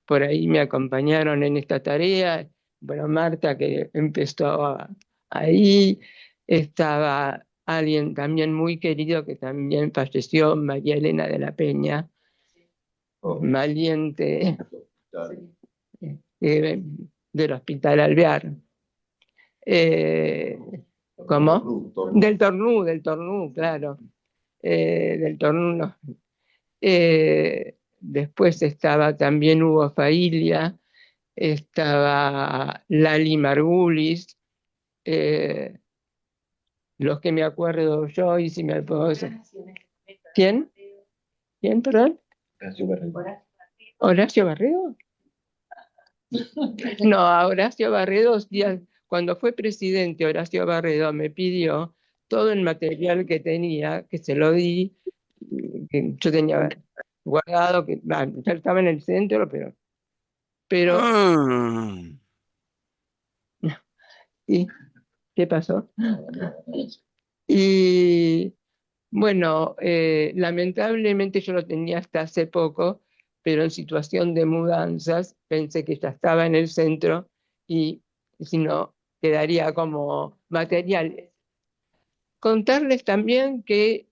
por ahí me acompañaron en esta tarea, bueno, Marta que empezó ahí, estaba alguien también muy querido que también falleció, María Elena de la Peña, valiente del Hospital Alvear. ¿Cómo? Del Tornú, claro. Del Tornú no. Después estaba también Hugo Failia, estaba Lali Margulis, los que me acuerdo yo, y si me puedo decir. ¿Quién? ¿Quién, perdón? ¿Horacio Barredo? No, a Horacio Barredo, cuando fue presidente, Horacio Barredo me pidió todo el material que tenía, que se lo di, que yo tenía guardado, que ya estaba en el centro, pero ¿y qué pasó? Y bueno, lamentablemente yo lo tenía hasta hace poco, pero en situación de mudanzas pensé que ya estaba en el centro y si no, quedaría como material. Contarles también que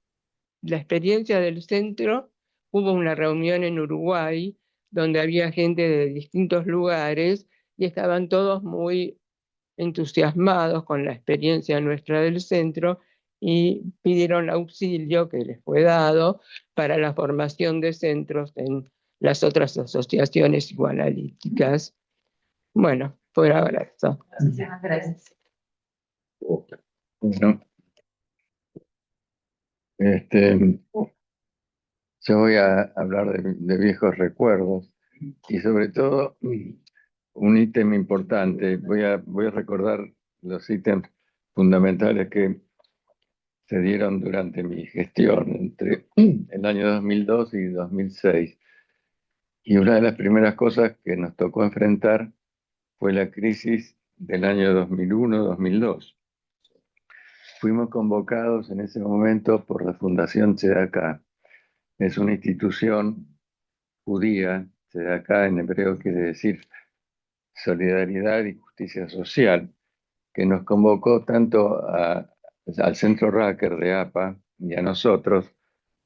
la experiencia del centro, hubo una reunión en Uruguay donde había gente de distintos lugares y estaban todos muy entusiasmados con la experiencia nuestra del centro y pidieron auxilio que les fue dado para la formación de centros en las otras asociaciones psicoanalíticas. Bueno, por ahora eso. Muchísimas gracias. Bueno, yo voy a hablar de viejos recuerdos y sobre todo un ítem importante. Voy a recordar los ítems fundamentales que se dieron durante mi gestión entre el año 2002 y 2006. Y una de las primeras cosas que nos tocó enfrentar fue la crisis del año 2001-2002. Fuimos convocados en ese momento por la Fundación Tzedakah. Es una institución judía, Tzedakah en hebreo quiere decir solidaridad y justicia social, que nos convocó tanto al Centro Racker de APA y a nosotros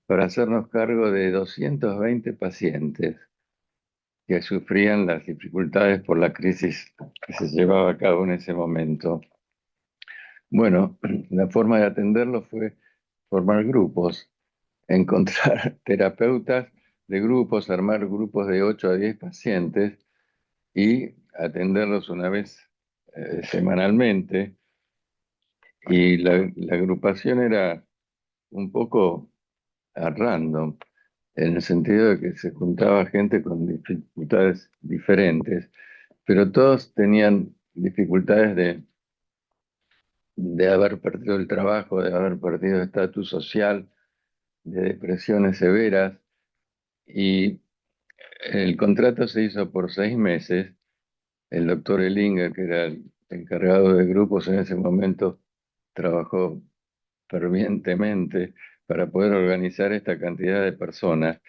para hacernos cargo de 220 pacientes que sufrían las dificultades por la crisis que se llevaba a cabo en ese momento. Bueno, la forma de atenderlo fue formar grupos, encontrar terapeutas de grupos, armar grupos de 8 a 10 pacientes y atenderlos una vez semanalmente. Y la agrupación era un poco a random, en el sentido de que se juntaba gente con dificultades diferentes, pero todos tenían dificultades de haber perdido el trabajo, de haber perdido estatus social, de depresiones severas, y el contrato se hizo por 6 meses. El doctor Elinger, que era el encargado de grupos en ese momento, trabajó fervientemente para poder organizar esta cantidad de personas.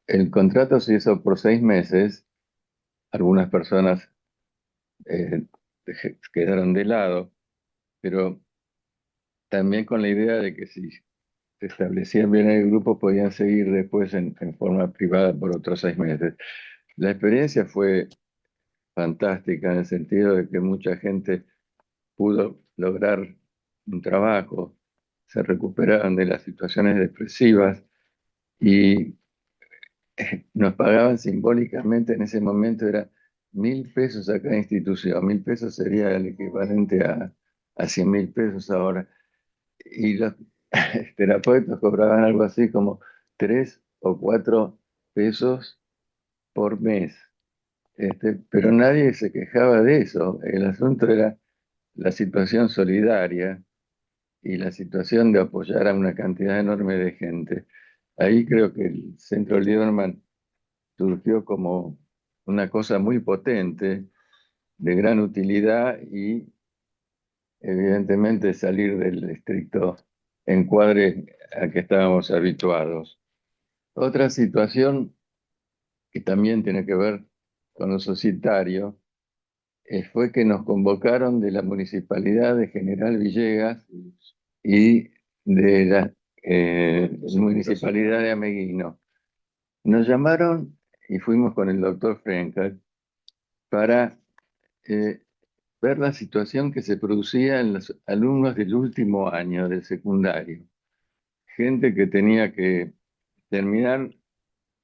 El contrato se hizo por 6 meses. Algunas personas eh, quedaron de lado, pero también con la idea de que si se establecían bien el grupo podían seguir después en forma privada por otros 6 meses. La experiencia fue fantástica en el sentido de que mucha gente pudo lograr un trabajo, se recuperaron de las situaciones depresivas y nos pagaban simbólicamente en ese momento, era 1.000 pesos a cada institución. 1.000 pesos sería el equivalente a 100.000 pesos ahora. Y los terapeutas cobraban algo así como 3 o 4 pesos por mes. Pero nadie se quejaba de eso. El asunto era la situación solidaria y la situación de apoyar a una cantidad enorme de gente. Ahí creo que el Centro Lieberman surgió como una cosa muy potente, de gran utilidad y evidentemente salir del estricto encuadre a que estábamos habituados. Otra situación que también tiene que ver con lo societario fue que nos convocaron de la Municipalidad de General Villegas y de la Municipalidad de Ameguino. Nos llamaron y fuimos con el doctor Frenkel para ver la situación que se producía en los alumnos del último año del secundario. Gente que tenía que terminar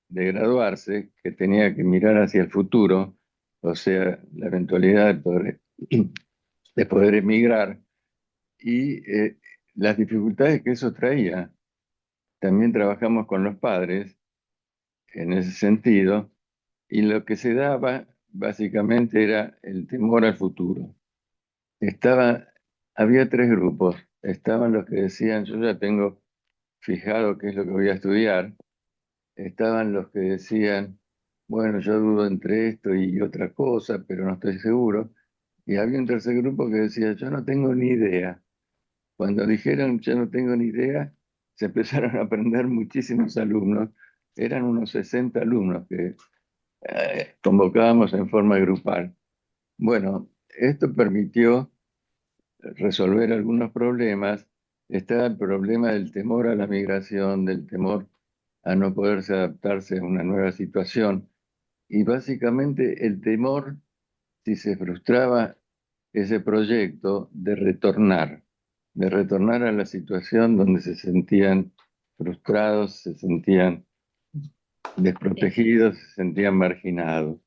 de graduarse, que tenía que mirar hacia el futuro, o sea, la eventualidad de poder emigrar y las dificultades que eso traía. También trabajamos con los padres en ese sentido, y lo que se daba básicamente era el temor al futuro. Había 3 grupos. Estaban los que decían, yo ya tengo fijado qué es lo que voy a estudiar. Estaban los que decían, bueno, yo dudo entre esto y otra cosa, pero no estoy seguro. Y había un tercer grupo que decía, yo no tengo ni idea. Cuando dijeron, yo no tengo ni idea, se empezaron a aprender muchísimos alumnos. Eran unos 60 alumnos que convocábamos en forma grupal. Bueno, esto permitió resolver algunos problemas. Está el problema del temor a la migración, del temor a no poderse adaptarse a una nueva situación. Y básicamente el temor, si se frustraba ese proyecto, de retornar a la situación donde se sentían frustrados, se sentían desprotegidos, se sentían marginados.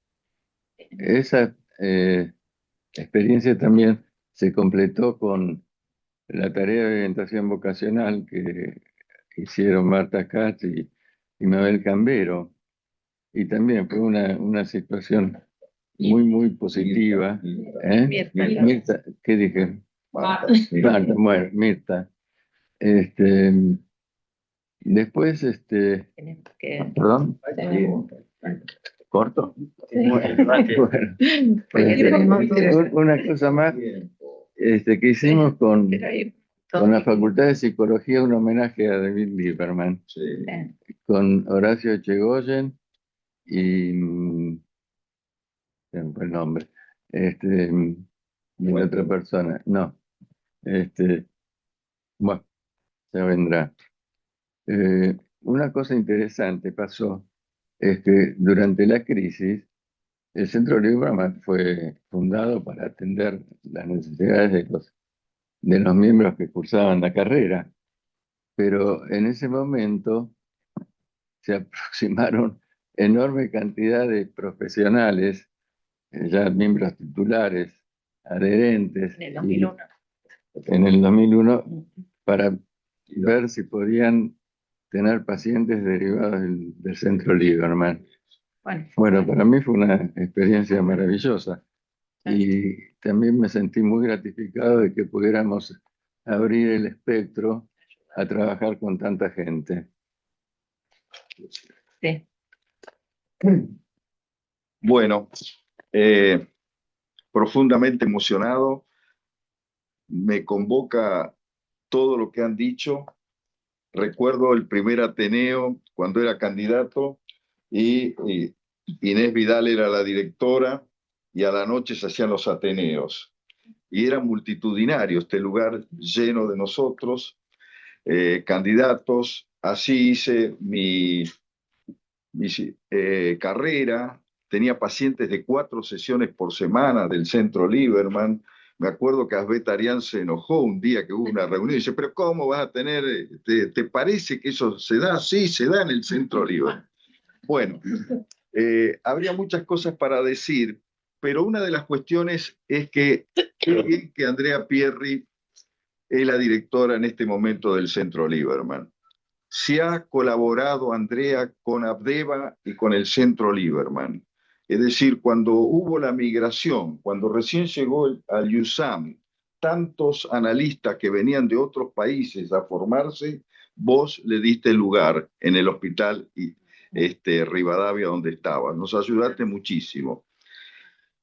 Esa experiencia también se completó con la tarea de orientación vocacional que hicieron Marta Katz y Mabel Cambero. Y también fue una situación muy positiva. Mirta, ¿qué dije? Marta, bueno, Mirta. Después, perdón, corto. Bueno, una cosa más que hicimos con la Facultad de Psicología, un homenaje a David Lieberman, con Horacio Echegoyen y se me fue el nombre, y la otra persona, no, bueno, ya vendrá. Una cosa interesante pasó es que durante la crisis el Centro Lieberman fue fundado para atender las necesidades de los miembros que cursaban la carrera, pero en ese momento se aproximaron enorme cantidad de profesionales, ya miembros titulares, adherentes, En el 2001. en el 2001, para ver si podían tener pacientes derivados del centro Lieberman. Bueno, para mí fue una experiencia maravillosa y también me sentí muy gratificado de que pudiéramos abrir el espectro a trabajar con tanta gente. Sí. Bueno, profundamente emocionado, me convoca todo lo que han dicho. Recuerdo el primer Ateneo cuando era candidato y Inés Vidal era la directora y a la noche se hacían los Ateneos. Y era multitudinario este lugar lleno de nosotros, candidatos. Así hice mi carrera. Tenía pacientes de 4 sesiones por semana del centro Lieberman. Me acuerdo que Asbet Arián se enojó un día que hubo una reunión y dice, pero ¿cómo vas a tener? ¿Te parece que eso se da? Sí, se da en el centro Lieberman. Bueno, habría muchas cosas para decir, pero una de las cuestiones es que Andrea Pierri es la directora en este momento del centro Lieberman. Se ha colaborado, Andrea, con Abdeva y con el centro Lieberman. Es decir, cuando hubo la migración, cuando recién llegó al USAM, tantos analistas que venían de otros países a formarse, vos le diste lugar en el hospital Rivadavia donde estabas. Nos ayudaste muchísimo.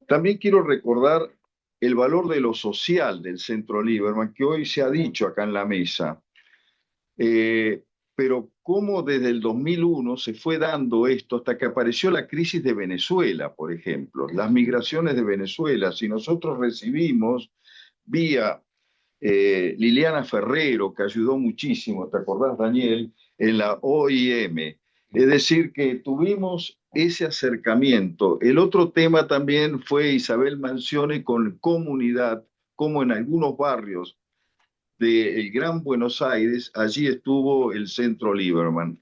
También quiero recordar el valor de lo social del centro Lieberman, que hoy se ha dicho acá en la mesa. Pero cómo desde el 2001 se fue dando esto hasta que apareció la crisis de Venezuela, por ejemplo, las migraciones de Venezuela. Si nosotros recibimos vía Liliana Ferrero, que ayudó muchísimo, ¿te acordás, Daniel?, en la OIM. Es decir, que tuvimos ese acercamiento. El otro tema también fue Isabel Manzione con comunidad, como en algunos barrios del Gran Buenos Aires, allí estuvo el centro Lieberman.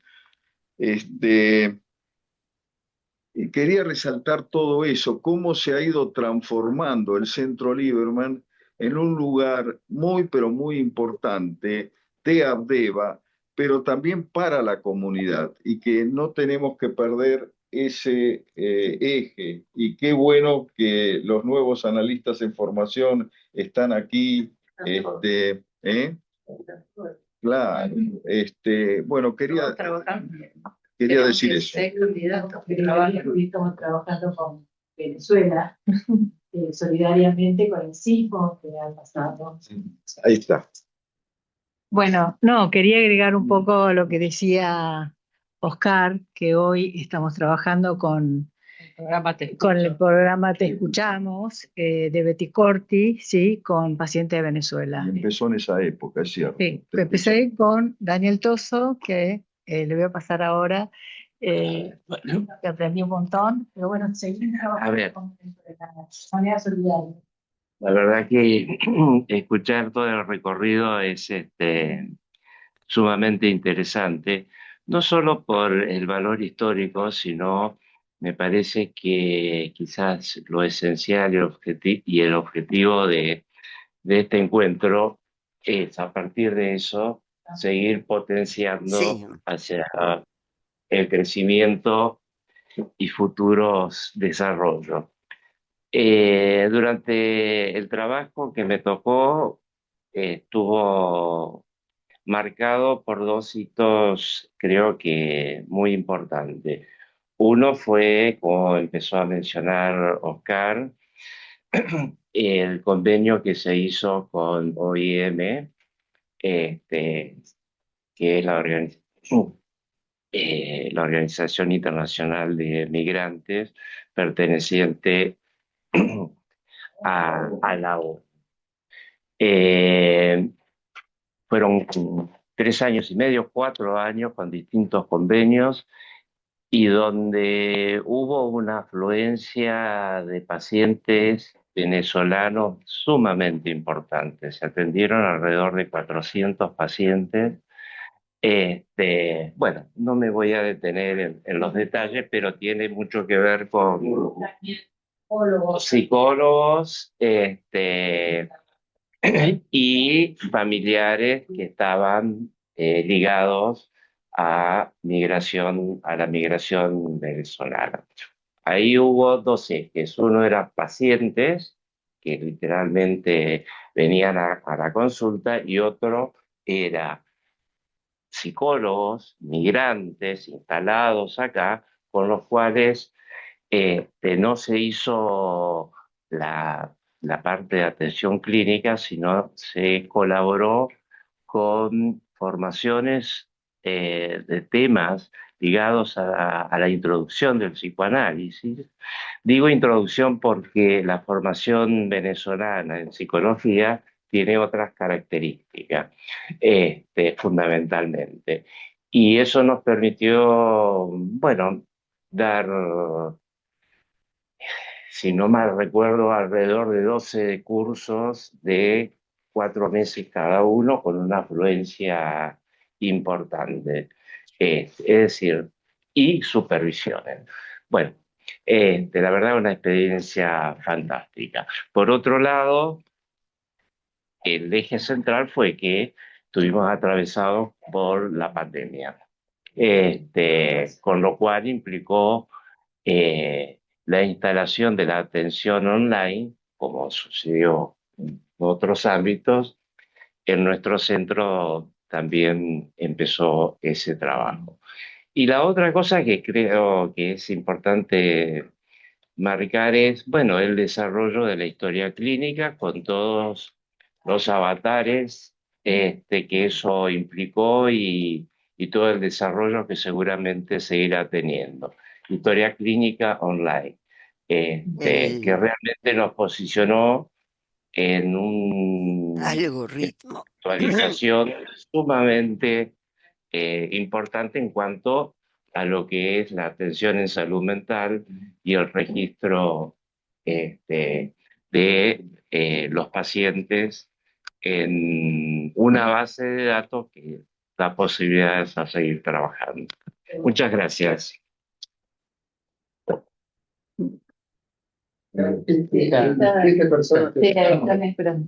Quería resaltar todo eso, cómo se ha ido transformando el centro Lieberman en un lugar muy, pero muy importante de Abdeva, pero también para la comunidad, y que no tenemos que perder ese eje. Y qué bueno que los nuevos analistas en formación están aquí. Claro, bueno, quería decir eso. Estamos trabajando con Venezuela, solidariamente con el sismo que ha pasado. Ahí está. Bueno, no, quería agregar un poco lo que decía Oscar, que hoy estamos trabajando con el programa Te Escuchamos, de Betty Corti, ¿sí? Con pacientes de Venezuela. Empezó en esa época, es cierto. Sí, empecé con Daniel Toso, que le voy a pasar ahora, que aprendí un montón, pero bueno, seguir trabajando con la manera solidaria. La verdad que escuchar todo el recorrido es sumamente interesante, no solo por el valor histórico, sino me parece que quizás lo esencial y el objetivo de este encuentro es, a partir de eso, seguir potenciando hacia el crecimiento y futuros desarrollos. Durante el trabajo que me tocó, estuvo marcado por 2 hitos, creo que muy importantes. Uno fue, como empezó a mencionar Oscar, el convenio que se hizo con OIM, que es la Organización Internacional de Migrantes, perteneciente a la ONU. Fueron 3 años y medio, 4 años con distintos convenios y donde hubo una afluencia de pacientes venezolanos sumamente importante. Se atendieron alrededor de 400 pacientes Bueno, no me voy a detener en los detalles, pero tiene mucho que ver con psicólogos, y familiares que estaban ligados a la migración venezolana. Ahí hubo dos ejes. Uno era pacientes que literalmente venían a la consulta y otro era psicólogos, migrantes instalados acá, con los cuales no se hizo la parte de atención clínica, sino se colaboró con formaciones de temas ligados a la introducción del psicoanálisis. Digo introducción porque la formación venezolana en psicología tiene otras características, fundamentalmente. Y eso nos permitió, bueno, dar, si no mal recuerdo, alrededor de 12 cursos de 4 meses cada uno, con una afluencia importante. Es decir, y supervisiones. Bueno, la verdad, una experiencia fantástica. Por otro lado, el eje central fue que estuvimos atravesados por la pandemia, con lo cual implicó la instalación de la atención online, como sucedió en otros ámbitos. En nuestro centro también empezó ese trabajo. Y la otra cosa que creo que es importante marcar es, bueno, el desarrollo de la historia clínica con todos los avatares que eso implicó y todo el desarrollo que seguramente seguirá teniendo. Historia clínica online, que realmente nos posicionó en una algoritmo. actualización sumamente importante en cuanto a lo que es la atención en salud mental y el registro de los pacientes en una base de datos que da posibilidades a seguir trabajando. Muchas gracias.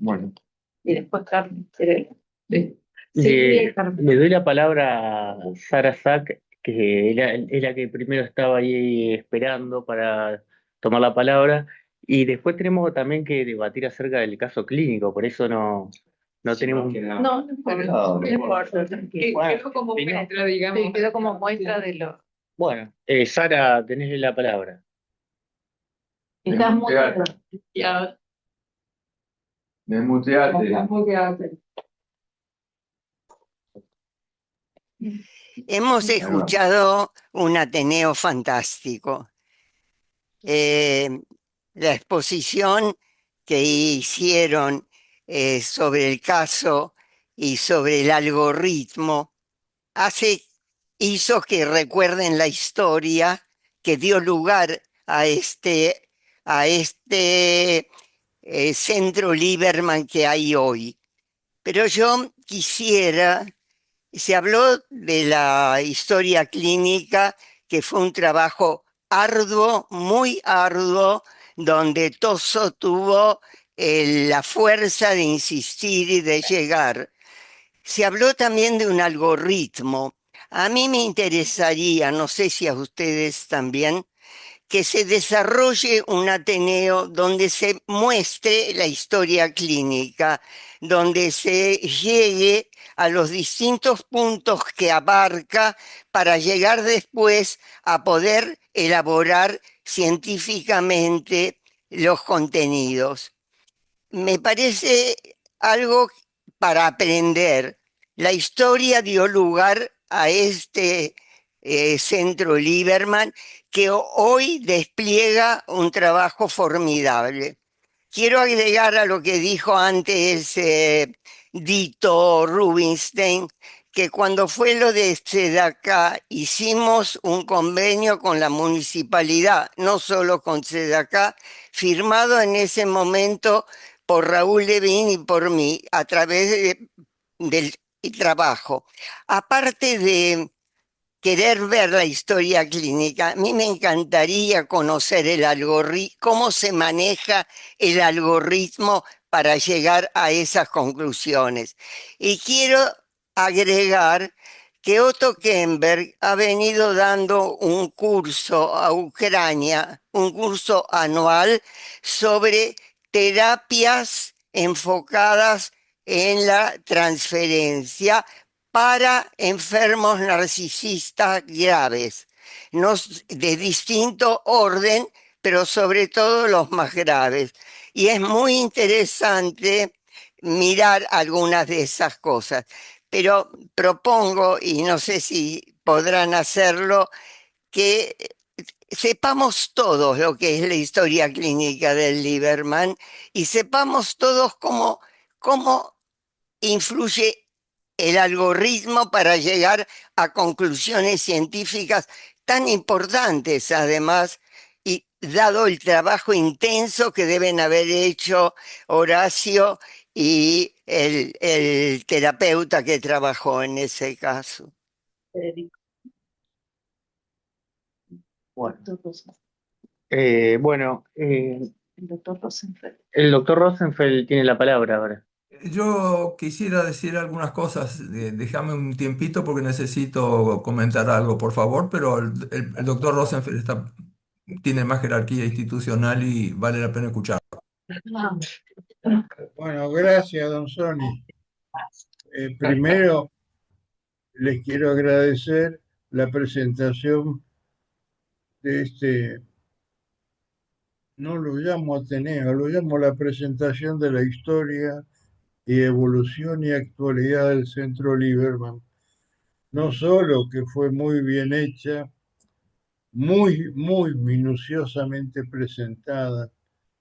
Bueno, Y después Carmen. le doy la palabra a Sara Sack, que es la que primero estaba ahí esperando para tomar la palabra, y después tenemos también que debatir acerca del caso clínico, por eso no tenemos... No importa. Quedó como muestra, digamos. Sí, quedó como muestra de lo. Bueno, Sara, tenés la palabra. Estás muy Desmuteate. Desmuteate. Hemos escuchado un Ateneo fantástico. La exposición que hicieron sobre el caso y sobre el algoritmo hizo que recuerden la historia que dio lugar a este centro Lieberman que hay hoy. Pero yo quisiera, se habló de la historia clínica, que fue un trabajo arduo, muy arduo, donde Tosso tuvo la fuerza de insistir y de llegar. Se habló también de un algoritmo. A mí me interesaría, no sé si a ustedes también, que se desarrolle un Ateneo donde se muestre la historia clínica, donde se llegue a los distintos puntos que abarca para llegar después a poder elaborar científicamente los contenidos. Me parece algo para aprender. La historia dio lugar a este centro Lieberman, que hoy despliega un trabajo formidable. Quiero agregar a lo que dijo antes Dito Rubinstein, que cuando fue lo de Tzedakah hicimos un convenio con la municipalidad, no solo con Tzedakah, firmado en ese momento por Raúl Levin y por mí, a través del y trabajo. Aparte de querer ver la historia clínica, a mí me encantaría conocer el algoritmo, cómo se maneja el algoritmo para llegar a esas conclusiones. Y quiero agregar que Otto Kemberg ha venido dando un curso a Ucrania, un curso anual sobre terapias enfocadas en la transferencia para enfermos narcisistas graves, no, de distinto orden, pero sobre todo los más graves. Y es muy interesante mirar algunas de esas cosas, pero propongo, y no sé si podrán hacerlo, que sepamos todos lo que es la historia clínica del Lieberman y sepamos todos cómo influye el algoritmo para llegar a conclusiones científicas tan importantes, además, y dado el trabajo intenso que deben haber hecho Horacio y el terapeuta que trabajó en ese caso. Federico. Bueno, El doctor Rosenfeld. el doctor Rosenfeld tiene la palabra ahora. Yo quisiera decir algunas cosas, déjame un tiempito porque necesito comentar algo, por favor, pero el doctor Rosenfeld tiene más jerarquía institucional y vale la pena escucharlo. Bueno, gracias, don Sony. Primero, les quiero agradecer la presentación de este, no lo llamo Ateneo, lo llamo la presentación de la historia y evolución y actualidad del Centro Lieberman. No solo que fue muy bien hecha, muy minuciosamente presentada,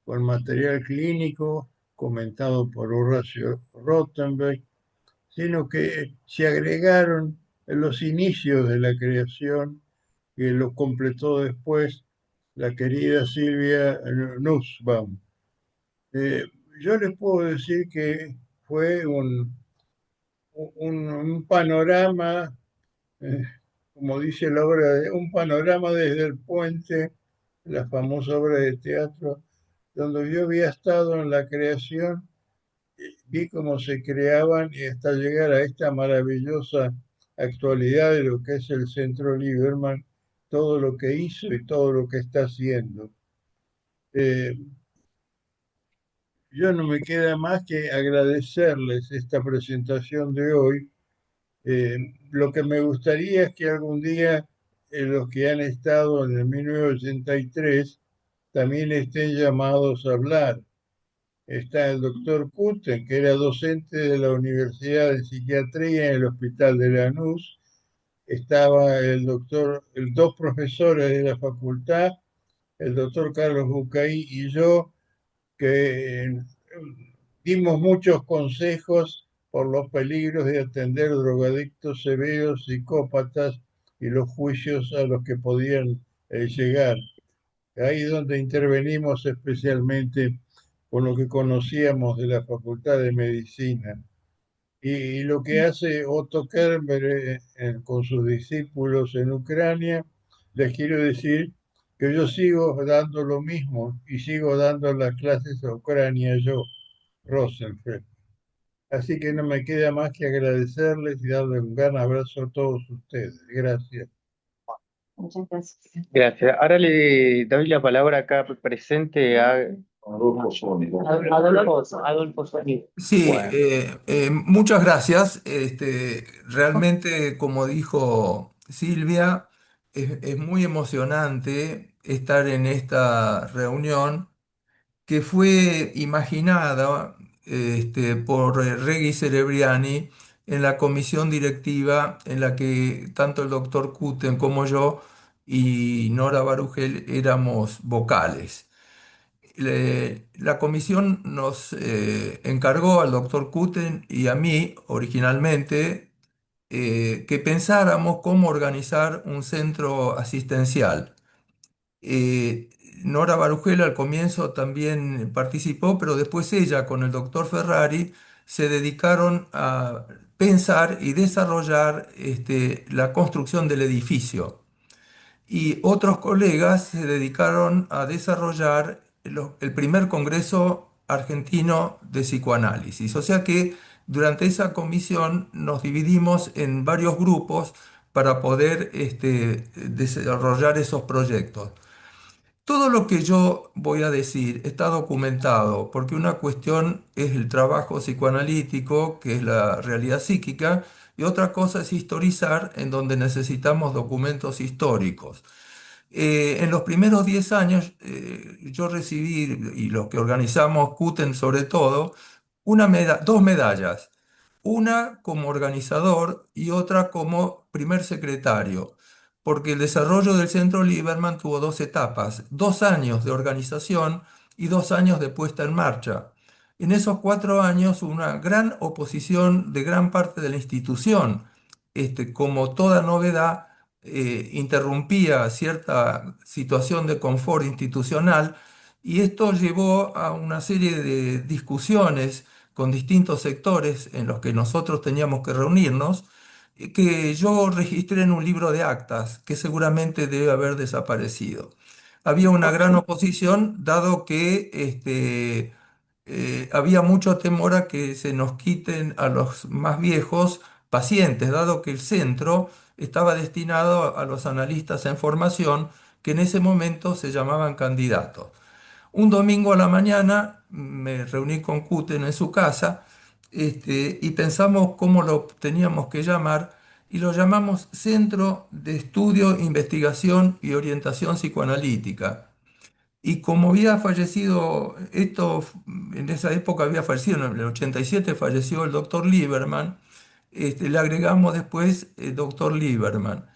con material clínico comentado por Horacio Rothenberg, sino que se agregaron en los inicios de la creación, que lo completó después la querida Silvia Nussbaum. Yo les puedo decir que fue un panorama, eh, como dice la obra, un panorama desde el puente, la famosa obra de teatro, donde yo había estado en la creación, vi cómo se creaban y hasta llegar a esta maravillosa actualidad de lo que es el Centro Lieberman, todo lo que hizo y todo lo que está haciendo. Yo no me queda más que agradecerles esta presentación de hoy. Lo que me gustaría es que algún día los que han estado en el 1983 también estén llamados a hablar. Está el doctor Kuten, que era docente de la Universidad de Psiquiatría en el Hospital de Lanús. Estaba el dos profesores de la facultad, el doctor Carlos Bucaí y yo, que dimos muchos consejos por los peligros de atender drogadictos severos, psicópatas y los juicios a los que podían llegar. Ahí es donde intervenimos especialmente con lo que conocíamos de la Facultad de Medicina. Y lo que hace Otto Kemberg con sus discípulos en Ucrania, les quiero decir que yo sigo dando lo mismo y sigo dando las clases a Ucrania yo, Rosenfeld. Así que no me queda más que agradecerles y darles un gran abrazo a todos ustedes. Gracias. Muchas gracias. Gracias. Ahora le doy la palabra acá presente a Adolfo Sony. Sí, Bueno. muchas gracias. Realmente, como dijo Silvia, es muy emocionante estar en esta reunión que fue imaginada por Reggie Cerebriani en la comisión directiva en la que tanto el doctor Kuten como yo y Nora Barugel éramos vocales. La comisión nos encargó al doctor Kuten y a mí originalmente que pensáramos cómo organizar un centro asistencial. Eh, Nora Barugel al comienzo también participó, pero después ella con el doctor Ferrari se dedicaron a pensar y desarrollar la construcción del edificio. Y otros colegas se dedicaron a desarrollar el primer Congreso Argentino de Psicoanálisis. O sea que durante esa comisión nos dividimos en varios grupos para poder desarrollar esos proyectos. Todo lo que yo voy a decir está documentado, porque una cuestión es el trabajo psicoanalítico, que es la realidad psíquica, y otra cosa es historizar, en donde necesitamos documentos históricos. En los primeros 10 años yo recibí, y los que organizamos CUTEN sobre todo, dos medallas, una como organizador y otra como primer secretario, porque el desarrollo del Centro Lieberman tuvo dos etapas, 2 años de organización y 2 años de puesta en marcha. En esos 4 años hubo una gran oposición de gran parte de la institución, como toda novedad interrumpía cierta situación de confort institucional, y esto llevó a una serie de discusiones con distintos sectores en los que nosotros teníamos que reunirnos, que yo registré en un libro de actas que seguramente debe haber desaparecido. Había una gran oposición, dado que había mucho temor a que se nos quiten a los más viejos pacientes, dado que el centro estaba destinado a los analistas en formación, que en ese momento se llamaban candidatos. Un domingo a la mañana me reuní con Kuten en su casa, y pensamos cómo lo teníamos que llamar, y lo llamamos Centro de Estudio, Investigación y Orientación Psicoanalítica. Y como había fallecido, en esa época había fallecido, en el 87 falleció el doctor Lieberman, le agregamos después el doctor Lieberman.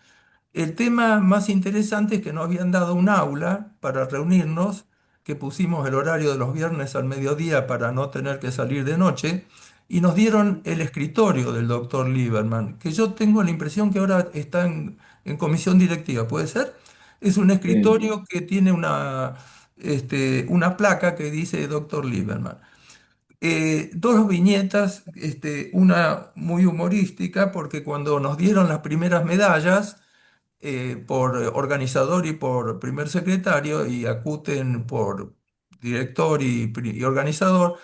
El tema más interesante es que nos habían dado un aula para reunirnos, que pusimos el horario de los viernes al mediodía para no tener que salir de noche, y nos dieron el escritorio del doctor Lieberman, que yo tengo la impresión que ahora está en comisión directiva, ¿puede ser? Es un escritorio que tiene una placa que dice doctor Lieberman. Dos viñetas, una muy humorística, porque cuando nos dieron las primeras medallas, por organizador y por primer secretario, y acuten por director y organizador,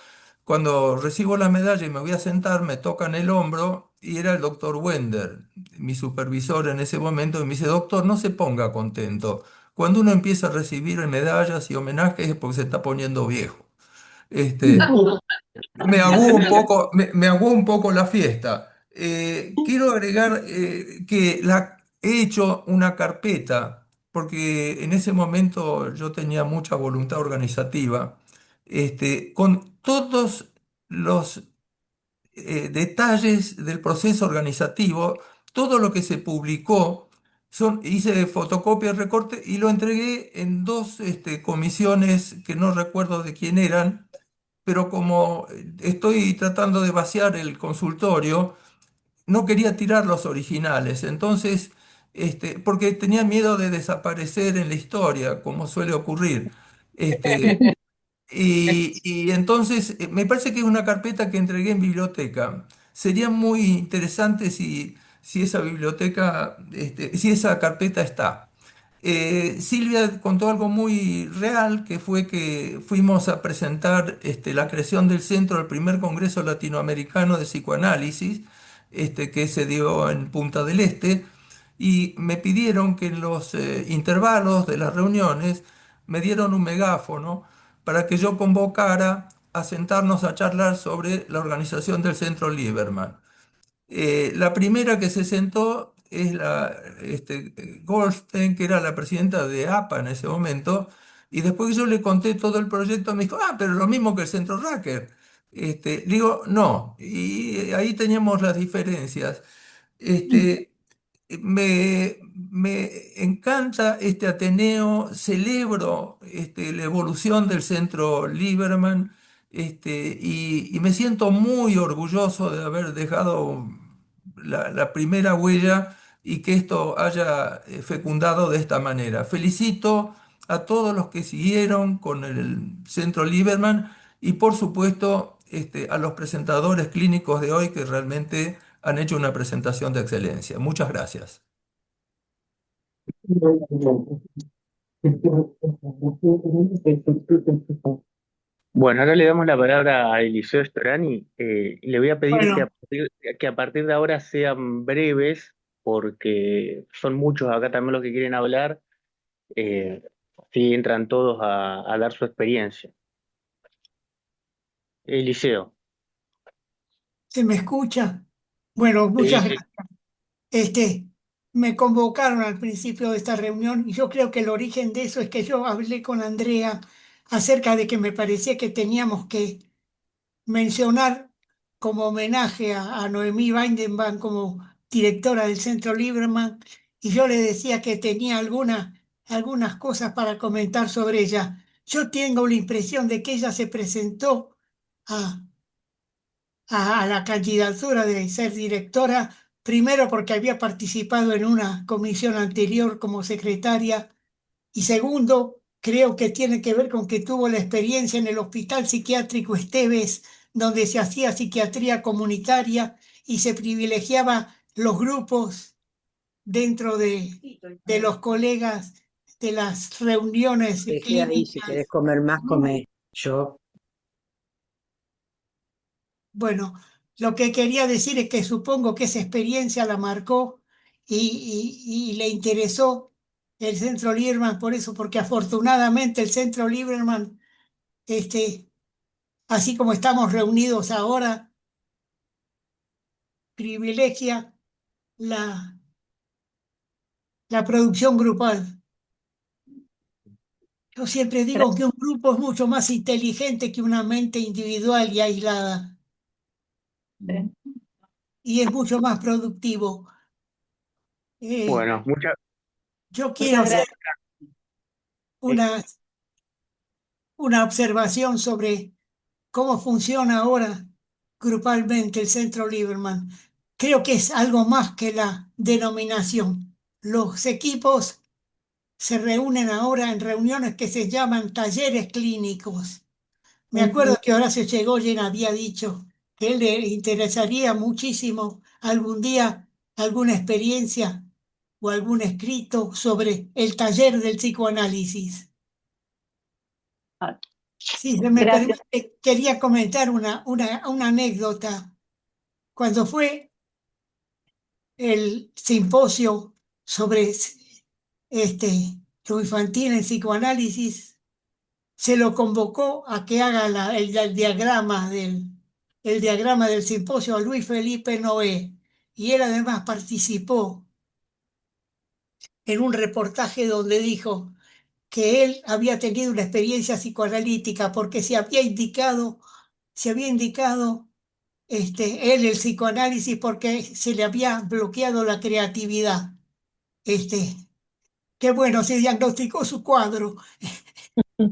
cuando recibo la medalla y me voy a sentar, me tocan el hombro y era el doctor Wender, mi supervisor en ese momento, y me dice: doctor, no se ponga contento. Cuando uno empieza a recibir medallas y homenajes es porque se está poniendo viejo. Este, me aguó un poco la fiesta. Quiero agregar que he hecho una carpeta, porque en ese momento yo tenía mucha voluntad organizativa, con todos los detalles del proceso organizativo, todo lo que se publicó. Hice fotocopia, recorte y lo entregué en dos comisiones que no recuerdo de quién eran, pero como estoy tratando de vaciar el consultorio, no quería tirar los originales, entonces, porque tenía miedo de desaparecer en la historia, como suele ocurrir. Este, y entonces me parece que es una carpeta que entregué en biblioteca. Sería muy interesante si esa biblioteca, si esa carpeta está. Silvia contó algo muy real, que fue que fuimos a presentar la creación del centro del primer Congreso Latinoamericano de Psicoanálisis, que se dio en Punta del Este, y me pidieron que en los intervalos de las reuniones me dieron un megáfono para que yo convocara a sentarnos a charlar sobre la organización del Centro Lieberman. La primera que se sentó es Goldstein, que era la presidenta de APA en ese momento, y después que yo le conté todo el proyecto, me dijo: ah, pero lo mismo que el Centro Racker. Digo, no, y ahí teníamos las diferencias. Este, me encanta este Ateneo, celebro la evolución del Centro Lieberman, y me siento muy orgulloso de haber dejado la primera huella y que esto haya fecundado de esta manera. Felicito a todos los que siguieron con el Centro Lieberman, y por supuesto a los presentadores clínicos de hoy, que realmente han hecho una presentación de excelencia. Muchas gracias. Bueno, ahora le damos la palabra a Eliseo Storani. Le voy a pedir Bueno, que a partir de ahora sean breves, porque son muchos acá también los que quieren hablar. Así entran todos a dar su experiencia. Eliseo. ¿se me escucha? Bueno, muchas Sí. gracias. Me convocaron al principio de esta reunión y yo creo que el origen de eso es que yo hablé con Andrea acerca de que me parecía que teníamos que mencionar como homenaje a Noemí Weidenbach como directora del Centro Lieberman, y yo le decía que tenía algunas cosas para comentar sobre ella. Yo tengo la impresión de que ella se presentó a, a la candidatura de ser directora, primero porque había participado en una comisión anterior como secretaria, y segundo, creo que tiene que ver con que tuvo la experiencia en el Hospital Psiquiátrico Esteves, donde se hacía psiquiatría comunitaria y se privilegiaba los grupos dentro de los colegas de las reuniones Dejé ahí, si querés clínicas. comer más, comé. Yo, Bueno, lo que quería decir es que supongo que esa experiencia la marcó y le interesó el Centro Lieberman por eso, porque afortunadamente el Centro Lieberman, así como estamos reunidos ahora, privilegia la, la producción grupal. Yo siempre digo que un grupo es mucho más inteligente que una mente individual y aislada, y es mucho más productivo. Eh, Bueno, yo Muchas quiero hacer gracias. una, una observación sobre cómo funciona ahora grupalmente el Centro Lieberman. Creo que es algo más que la denominación. Los equipos se reúnen ahora en reuniones que se llaman talleres clínicos. Me acuerdo que Horacio Chegoyen había dicho que él le interesaría muchísimo algún día alguna experiencia o algún escrito sobre el taller del psicoanálisis. Si se me Gracias. permite, quería comentar una anécdota. Cuando fue el simposio sobre lo infantil en psicoanálisis, se lo convocó a que haga el diagrama del simposio a Luis Felipe Noé. Y él además participó en un reportaje donde dijo que él había tenido una experiencia psicoanalítica porque se había indicado él el psicoanálisis porque se le había bloqueado la creatividad. Este, Qué bueno, se diagnosticó su cuadro.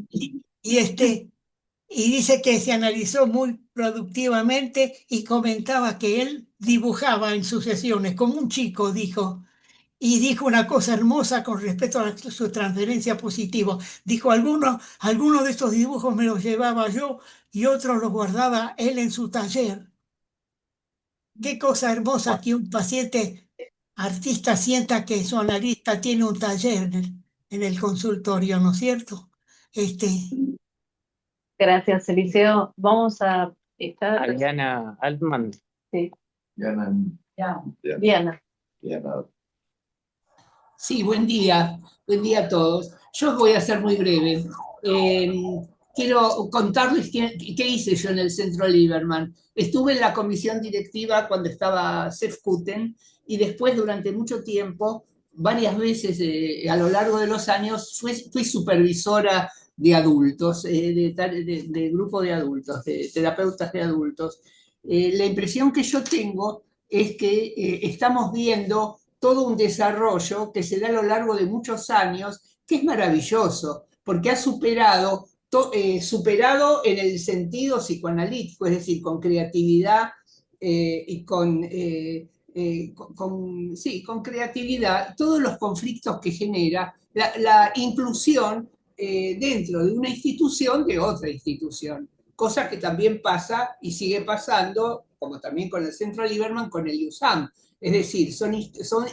Y, y, este, y dice que se analizó muy productivamente y comentaba que él dibujaba en sus sesiones, como un chico, dijo. Y dijo una cosa hermosa con respecto a su transferencia positiva. Dijo, algunos de estos dibujos me los llevaba yo y otros los guardaba él en su taller. Qué cosa hermosa que un paciente artista sienta que su analista tiene un taller en el consultorio, ¿no es cierto? Este, Gracias, Eliseo. Vamos a estar. Aliana Altman. Sí. Diana. Diana. Sí, buen día a todos. Yo voy a ser muy breve. Quiero contarles qué hice yo en el Centro Lieberman. Estuve en la comisión directiva cuando estaba Sef Kuten y después durante mucho tiempo, varias veces a lo largo de los años, fui supervisora de adultos, de grupo de adultos, de terapeutas de adultos. La impresión que yo tengo es que estamos viendo todo un desarrollo que se da a lo largo de muchos años, que es maravilloso, porque ha superado en el sentido psicoanalítico, es decir, con creatividad y con creatividad, todos los conflictos que genera la inclusión dentro de una institución de otra institución. cosa que también pasa y sigue pasando, como también con el Centro Lieberman, con el USAM. Es decir, son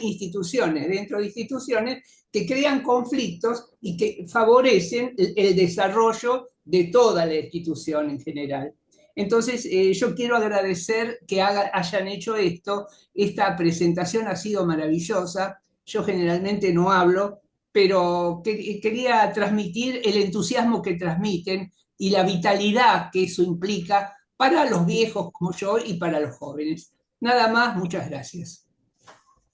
instituciones dentro de instituciones que crean conflictos y que favorecen el desarrollo de toda la institución en general. Entonces, yo quiero agradecer que hayan hecho esto. Esta presentación ha sido maravillosa. Yo generalmente no hablo, pero quería transmitir el entusiasmo que transmiten y la vitalidad que eso implica para los viejos como yo y para los jóvenes. Nada más, muchas gracias.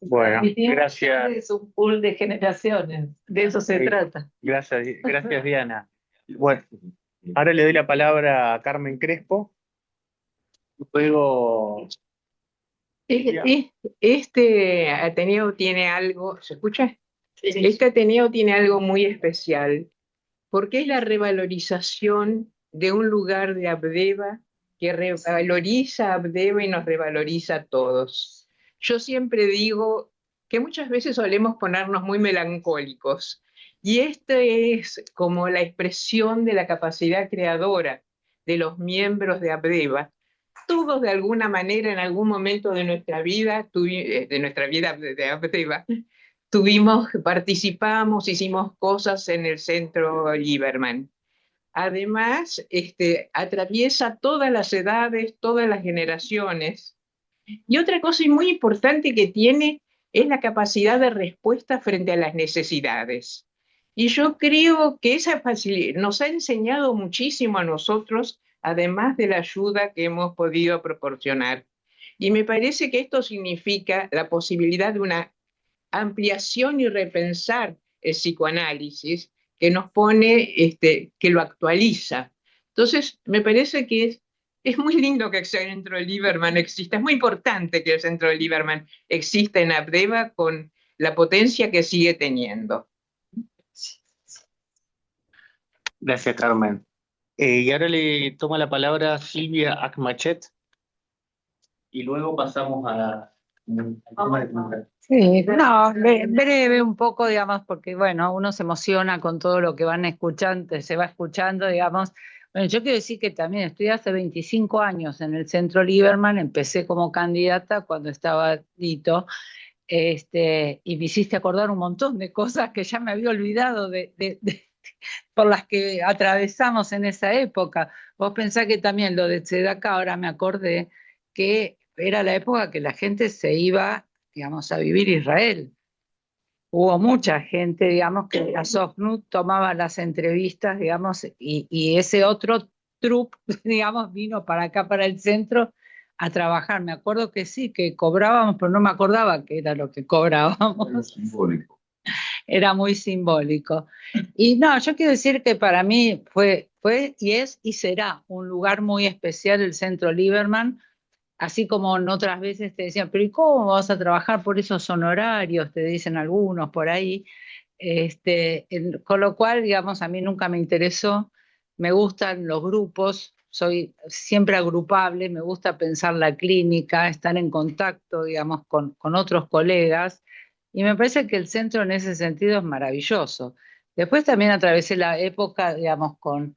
Bueno, gracias. Es un pool de generaciones, de eso se trata. Gracias, Diana. Bueno, ahora le doy la palabra a Carmen Crespo. Luego, Este Ateneo tiene algo, ¿se escucha? Este Ateneo tiene algo muy especial, porque es la revalorización de un lugar de Abdeva que revaloriza a Abdeva y nos revaloriza a todos. Yo siempre digo que muchas veces solemos ponernos muy melancólicos, y esto es como la expresión de la capacidad creadora de los miembros de Abdeva. Todos de alguna manera en algún momento de nuestra vida, de Abdeva, participamos, hicimos cosas en el Centro Lieberman. Además, atraviesa todas las edades, todas las generaciones. Y otra cosa muy importante que tiene es la capacidad de respuesta frente a las necesidades. Y yo creo que esa facilidad nos ha enseñado muchísimo a nosotros, además de la ayuda que hemos podido proporcionar. Y me parece que esto significa la posibilidad de una ampliación y repensar el psicoanálisis que nos pone, que lo actualiza. Entonces, me parece que es muy lindo que el Centro Lieberman exista, es muy importante que el Centro Lieberman exista en Abdeva con la potencia que sigue teniendo. gracias, Carmen. Y ahora le toma la palabra Silvia Akmachet. Y luego pasamos al tema de comunicación. Sí, no, breve un poco, digamos, porque bueno, uno se emociona con todo lo que van escuchando, se va escuchando, digamos. Bueno, yo quiero decir que también estudié hace 25 años en el Centro Lieberman, empecé como candidata cuando estaba Dito, y me hiciste acordar un montón de cosas que ya me había olvidado por las que atravesamos en esa época. Vos pensás que también lo de Tzedakah, ahora me acordé que era la época que la gente se iba, digamos, a vivir a Israel. Hubo mucha gente, digamos, que la Sofnut tomaba las entrevistas, digamos, y ese otro trup, digamos, vino para acá, para el centro, a trabajar. Me acuerdo que sí, que cobrábamos, pero no me acordaba que era lo que cobrábamos. Simbólico. Era muy simbólico. Y no, yo quiero decir que para mí fue y es y será un lugar muy especial el Centro Lieberman, así como en otras veces te decían, pero ¿y cómo vas a trabajar por esos honorarios? Te dicen algunos por ahí. Con lo cual, digamos, a mí nunca me interesó, me gustan los grupos, soy siempre agrupable, me gusta pensar la clínica, estar en contacto, digamos, con otros colegas, y me parece que el centro en ese sentido es maravilloso. Después también atravesé la época, digamos, con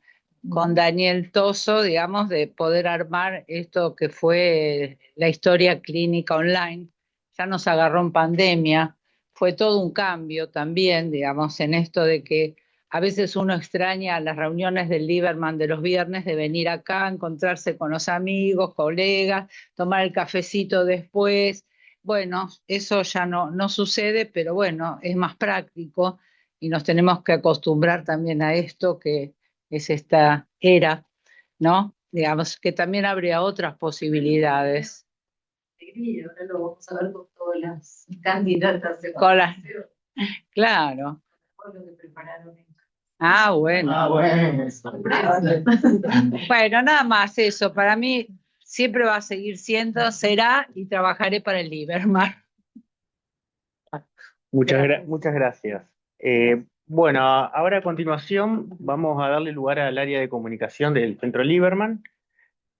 Daniel Toso, digamos, de poder armar esto que fue la historia clínica online. Ya nos agarró en pandemia, fue todo un cambio también, digamos, en esto de que a veces uno extraña las reuniones del Lieberman de los viernes, de venir acá, encontrarse con los amigos, colegas, tomar el cafecito después. Bueno, eso ya no sucede, pero bueno, es más práctico y nos tenemos que acostumbrar también a esto que es esta era, ¿no? Digamos, que también abre a otras posibilidades. Ahora lo vamos a ver con todas las candidatas. Claro. Lo que prepararon. Ah, bueno. Bueno, nada más eso. Para mí siempre va a seguir siendo, será y trabajaré para el Lieberman. Muchas gracias. Bueno, ahora a continuación vamos a darle lugar al área de comunicación del Centro Lieberman.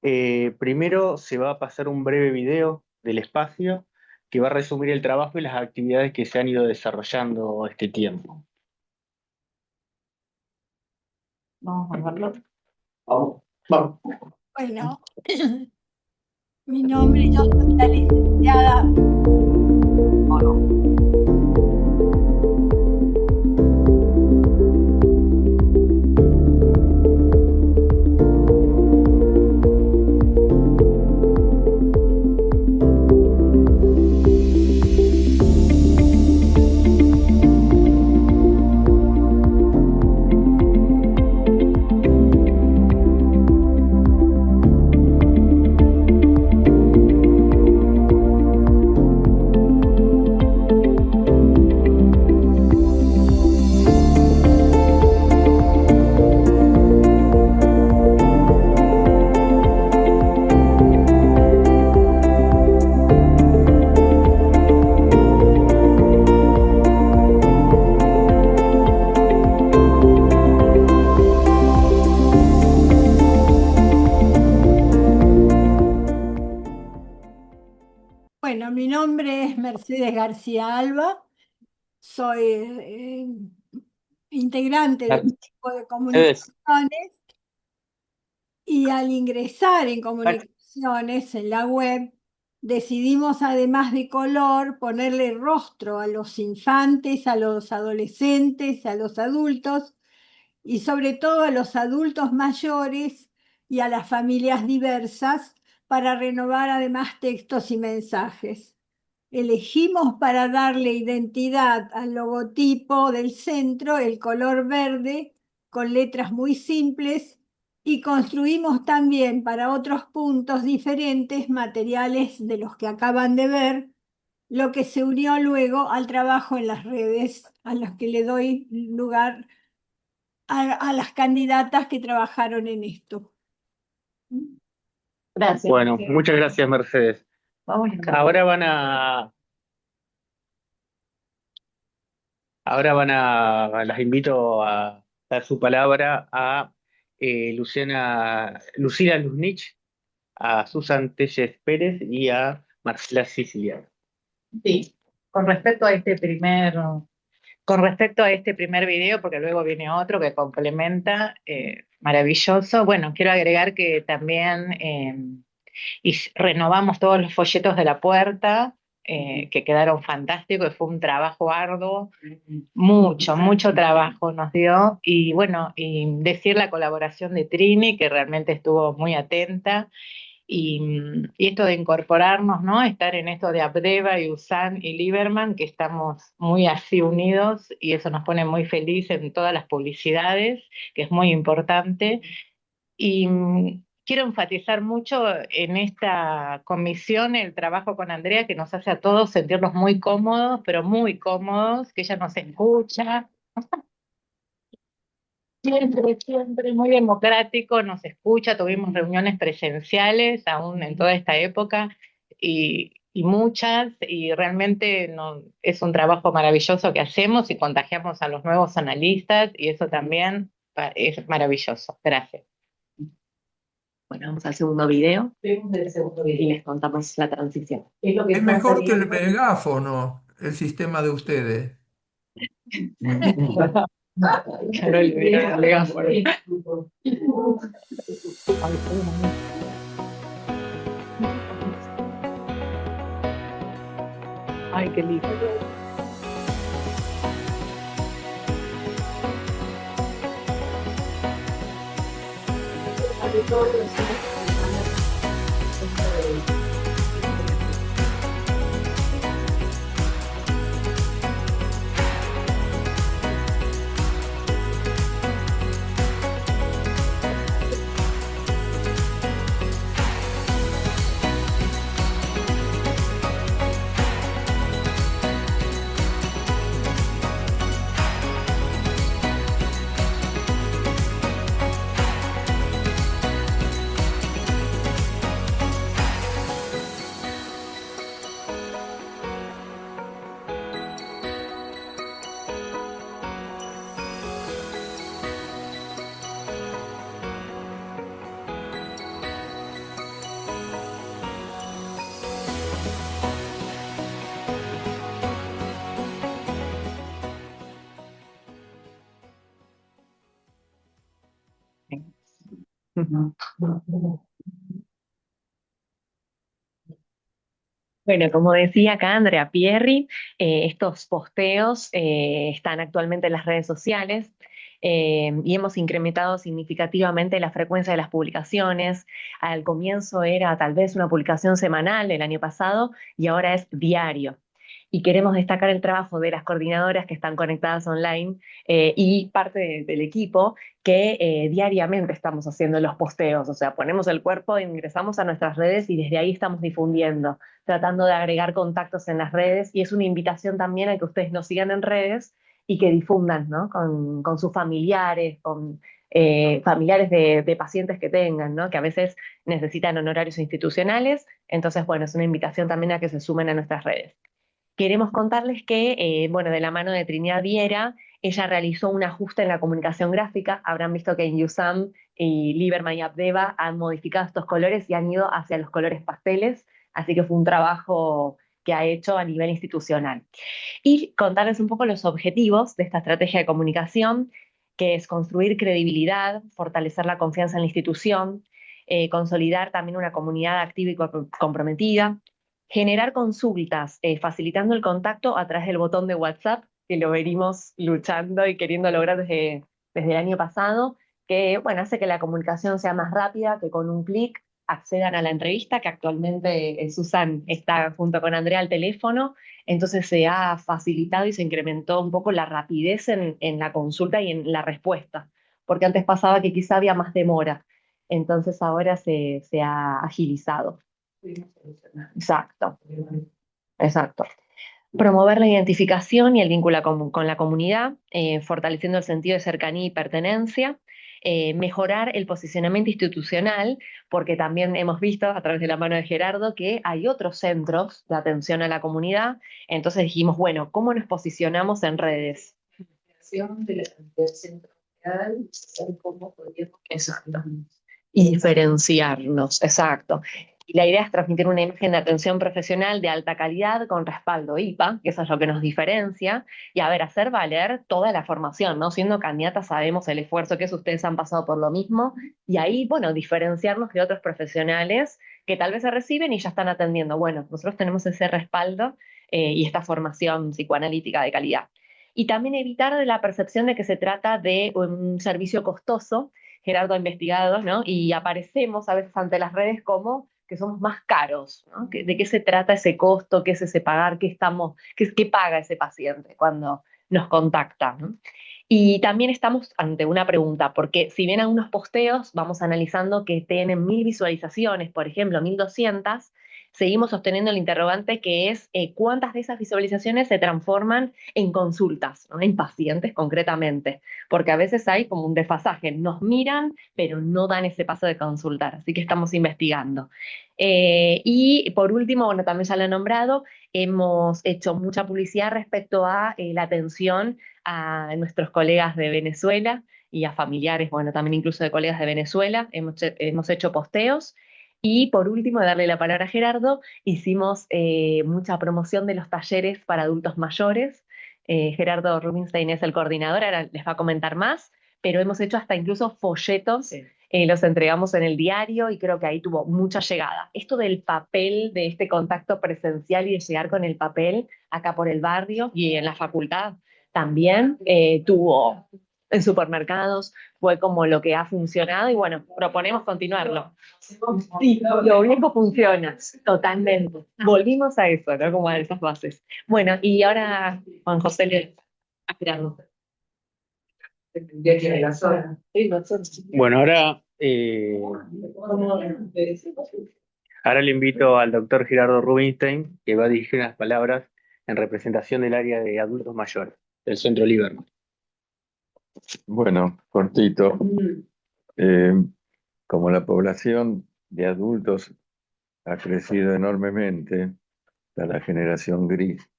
Primero se va a pasar un breve video del espacio que va a resumir el trabajo y las actividades que se han ido desarrollando este tiempo. Vamos a verlo. Vamos. Vamos. Bueno, mi nombre, yo soy la licenciada. Bueno, mi nombre es Mercedes García Alba, soy integrante del equipo de comunicaciones y al ingresar en comunicaciones en la web decidimos, además de color, ponerle rostro a los infantes, a los adolescentes, a los adultos y sobre todo a los adultos mayores y a las familias diversas para renovar además textos y mensajes. Elegimos para darle identidad al logotipo del centro el color verde con letras muy simples y construimos también para otros puntos diferentes materiales de los que acaban de ver, lo que se unió luego al trabajo en las redes, a los que le doy lugar a las candidatas que trabajaron en esto. Gracias. Bueno, muchas gracias, Mercedes. Ahora las invito a dar su palabra a Lucila Luznich, a Susan Telles Pérez y a Marcela Siciliano. Sí, con respecto a este primer video, porque luego viene otro que complementa, maravilloso. Bueno, quiero agregar que también renovamos todos los folletos de la puerta, que quedaron fantásticos, fue un trabajo arduo, mucho trabajo nos dio, y bueno, y decir la colaboración de Trini, que realmente estuvo muy atenta. Y esto de incorporarnos, ¿no? Estar en esto de Abdeva y Usan y Lieberman, que estamos muy así unidos y eso nos pone muy feliz en todas las publicidades, que es muy importante. Y quiero enfatizar mucho en esta comisión el trabajo con Andrea, que nos hace a todos sentirnos muy cómodos, pero muy cómodos, que ella nos escucha. Siempre muy democrático, nos escucha, tuvimos reuniones presenciales aún en toda esta época y muchas, y realmente es un trabajo maravilloso que hacemos y contagiamos a los nuevos analistas y eso también es maravilloso. Gracias. Bueno, vamos al segundo video y les contamos la transición. Es mejor que el megáfono, el sistema de ustedes. Ay, qué lindo. Bueno, como decía acá Andrea Pierri, estos posteos están actualmente en las redes sociales y hemos incrementado significativamente la frecuencia de las publicaciones. Al comienzo era tal vez una publicación semanal el año pasado y ahora es diario. Y queremos destacar el trabajo de las coordinadoras que están conectadas online y parte del equipo que diariamente estamos haciendo los posteos, o sea, ponemos el cuerpo, ingresamos a nuestras redes y desde ahí estamos difundiendo, tratando de agregar contactos en las redes y es una invitación también a que ustedes nos sigan en redes y que difundan, ¿no? Con sus familiares, con familiares de pacientes que tengan, ¿no? Que a veces necesitan honorarios institucionales, entonces, bueno, es una invitación también a que se sumen a nuestras redes. Queremos contarles que, bueno, de la mano de Trinidad Viera, ella realizó un ajuste en la comunicación gráfica. Habrán visto que en USAM y Lieberman y Abdeva han modificado estos colores y han ido hacia los colores pasteles, así que fue un trabajo que ha hecho a nivel institucional. Y contarles un poco los objetivos de esta estrategia de comunicación, que es construir credibilidad, fortalecer la confianza en la institución, consolidar también una comunidad activa y comprometida, generar consultas, facilitando el contacto a través del botón de WhatsApp, que lo venimos luchando y queriendo lograr desde el año pasado, que bueno, hace que la comunicación sea más rápida, que con un clic accedan a la entrevista, que actualmente Susan está junto con Andrea al teléfono, entonces se ha facilitado y se incrementó un poco la rapidez en la consulta y en la respuesta, porque antes pasaba que quizá había más demora, entonces ahora se ha agilizado. Exacto, exacto. Promover la identificación y el vínculo con la comunidad, fortaleciendo el sentido de cercanía y pertenencia. Mejorar el posicionamiento institucional, porque también hemos visto a través de la mano de Gerardo que hay otros centros de atención a la comunidad. Entonces dijimos, bueno, ¿cómo nos posicionamos en redes? Del centro real, cómo podríamos. Exacto. Y diferenciarnos, exacto. Y la idea es transmitir una imagen de atención profesional de alta calidad con respaldo IPA, que eso es lo que nos diferencia, y a ver, hacer valer toda la formación, ¿no? Siendo candidatas sabemos el esfuerzo que es, ustedes han pasado por lo mismo, y ahí, bueno, diferenciarnos de otros profesionales que tal vez se reciben y ya están atendiendo. Bueno, nosotros tenemos ese respaldo y esta formación psicoanalítica de calidad. Y también evitar la percepción de que se trata de un servicio costoso. Gerardo ha investigado, ¿no? Y aparecemos a veces ante las redes como que somos más caros, ¿no? ¿De qué se trata ese costo? ¿Qué es ese pagar? ¿Qué paga ese paciente cuando nos contacta, ¿no? Y también estamos ante una pregunta, porque si bien algunos posteos vamos analizando que tienen 1000 visualizaciones, por ejemplo, 1200, seguimos sosteniendo el interrogante que es cuántas de esas visualizaciones se transforman en consultas, ¿no? En pacientes concretamente, porque a veces hay como un desfasaje, nos miran, pero no dan ese paso de consultar, así que estamos investigando. Y por último, bueno, también ya lo he nombrado, hemos hecho mucha publicidad respecto a la atención a nuestros colegas de Venezuela y a familiares, bueno, también incluso de colegas de Venezuela, hemos hecho posteos. Y por último, darle la palabra a Gerardo, hicimos mucha promoción de los talleres para adultos mayores. Gerardo Rubinstein es el coordinador, ahora les va a comentar más, pero hemos hecho hasta incluso folletos, los entregamos en el diario y creo que ahí tuvo mucha llegada. Esto del papel, de este contacto presencial y de llegar con el papel acá por el barrio y en la facultad también tuvo en supermercados, fue como lo que ha funcionado y bueno, proponemos continuarlo. Sí, lo viejo funciona, totalmente. Volvimos a eso, ¿no? Como a esas bases. Bueno, y ahora Juan José le a Gerardo. Bueno, ahora le invito al doctor Gerardo Rubinstein, que va a dirigir unas palabras en representación del área de adultos mayores, del Centro Lieberman. Bueno, cortito. Como la población de adultos ha crecido enormemente, hasta la generación gris,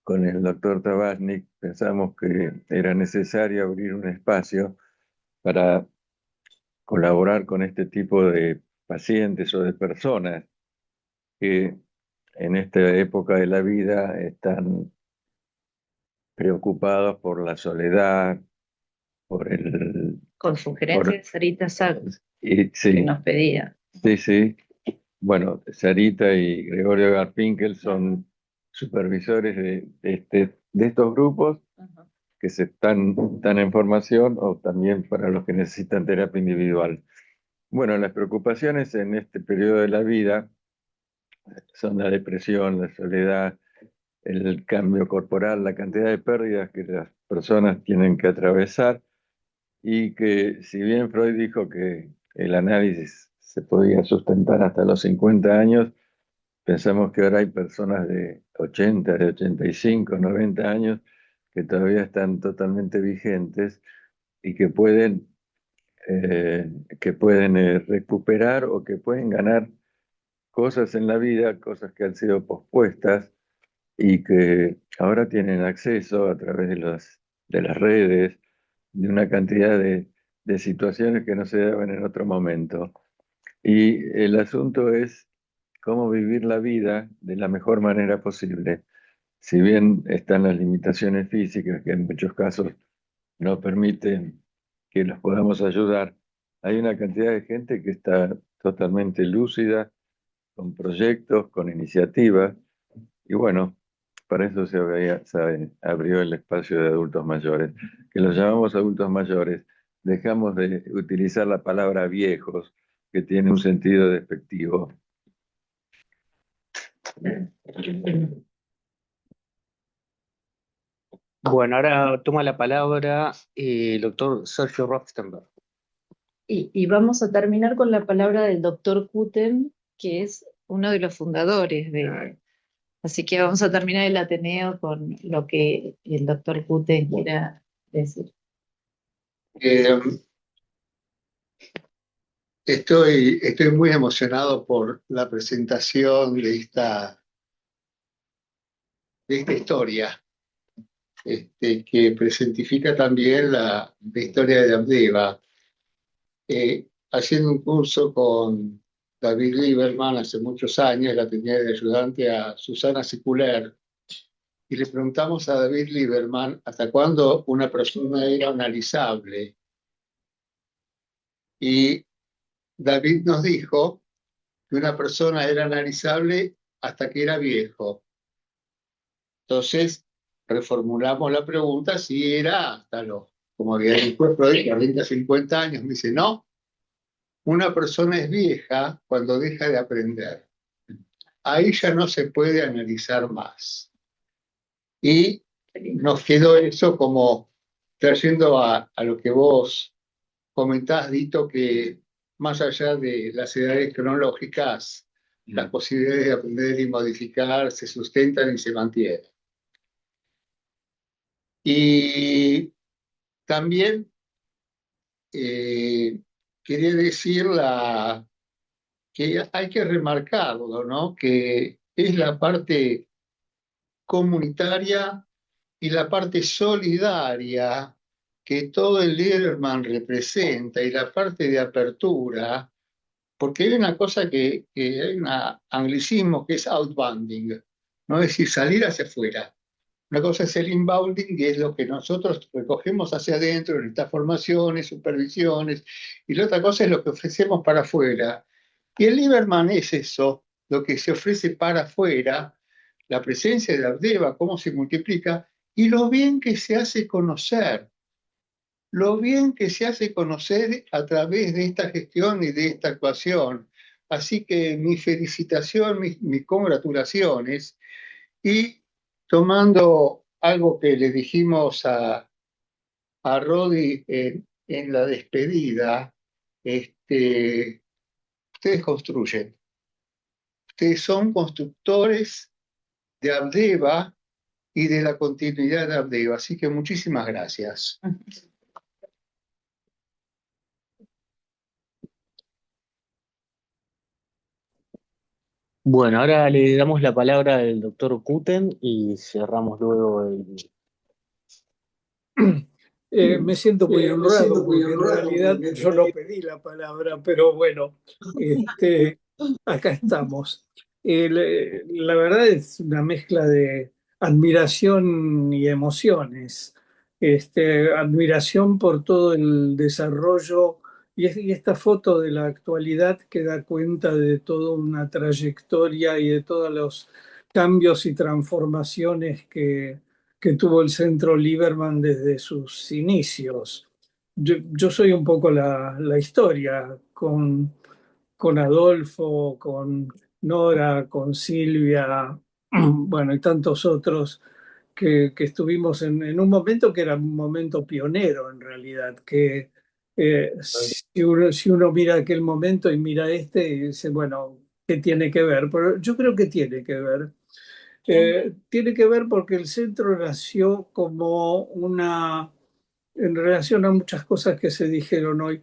con el doctor Tabachnik pensamos que era necesario abrir un espacio para colaborar con este tipo de pacientes o de personas que en esta época de la vida están preocupados por la soledad, por el Con sugerencias, Sarita Sachs, Y que sí, nos pedía. sí. Bueno, Sarita y Gregorio Garfinkel son supervisores de estos grupos que están en formación o también para los que necesitan terapia individual. Bueno, las preocupaciones en este periodo de la vida son la depresión, la soledad, el cambio corporal, la cantidad de pérdidas que las personas tienen que atravesar y que si bien Freud dijo que el análisis se podía sustentar hasta los 50 años, pensamos que ahora hay personas de 80, de 85, 90 años que todavía están totalmente vigentes y que pueden recuperar o que pueden ganar cosas en la vida, cosas que han sido pospuestas y que ahora tienen acceso a través de las redes, de una cantidad de situaciones que no se daban en otro momento. Y el asunto es cómo vivir la vida de la mejor manera posible. Si bien están las limitaciones físicas, que en muchos casos no permiten que los podamos ayudar, hay una cantidad de gente que está totalmente lúcida, con proyectos, con iniciativas, y bueno, para eso se abrió el espacio de adultos mayores, que los llamamos adultos mayores. Dejamos de utilizar la palabra viejos, que tiene un sentido despectivo. Bueno, ahora toma la palabra el doctor Sergio Rothstenberg. Y vamos a terminar con la palabra del doctor Kuten, que es uno de los fundadores de... Así que vamos a terminar el Ateneo con lo que el doctor Kuten quiera decir. Eh, estoy muy emocionado por la presentación de esta historia, que presentifica también la historia de Abdeva. Haciendo un curso con David Lieberman hace muchos años, la tenía de ayudante a Susana Seculer, y le preguntamos a David Lieberman hasta cuándo una persona era analizable. Y David nos dijo que una persona era analizable hasta que era viejo. Entonces, reformulamos la pregunta si era hasta como había dicho Freud, 40, 50 años. Me dice, no, una persona es vieja cuando deja de aprender. Ahí ya no se puede analizar más. Y nos quedó eso como trayendo a lo que vos comentás, Dito, que más allá de las edades cronológicas, las posibilidades de aprender y modificar se sustentan y se mantienen. Y también quería decir que hay que remarcarlo, ¿no? Que es la parte comunitaria y la parte solidaria que todo el Lieberman representa y la parte de apertura, porque hay una cosa que hay un anglicismo que es outbounding, ¿no? Es decir, salir hacia afuera. Una cosa es el inbounding, que es lo que nosotros recogemos hacia adentro en estas formaciones, supervisiones, y la otra cosa es lo que ofrecemos para afuera. Y el Lieberman es eso, lo que se ofrece para afuera, la presencia de Abdeva, cómo se multiplica, y lo bien que se hace conocer, lo bien que se hace conocer a través de esta gestión y de esta actuación. Así que mi felicitación, mis congratulaciones, y tomando algo que le dijimos a Rodi en la despedida, ustedes construyen. Ustedes son constructores de Abdeva y de la continuidad de Abdeva. Así que muchísimas gracias. Bueno, ahora le damos la palabra al doctor Kuten y cerramos luego el... Me siento muy honrado porque en realidad yo no pedí la palabra, pero bueno, acá estamos. La verdad es una mezcla de admiración y emociones. admiración por todo el desarrollo y esta foto de la actualidad que da cuenta de toda una trayectoria y de todos los cambios y transformaciones que tuvo el Centro Lieberman desde sus inicios. Yo soy un poco la historia con Adolfo, con Nora, con Silvia, bueno, y tantos otros que estuvimos en un momento que era un momento pionero en realidad, que si uno mira aquel momento y mira este y dice, bueno, ¿qué tiene que ver? Pero yo creo que tiene que ver. Tiene que ver porque el centro nació como en relación a muchas cosas que se dijeron hoy,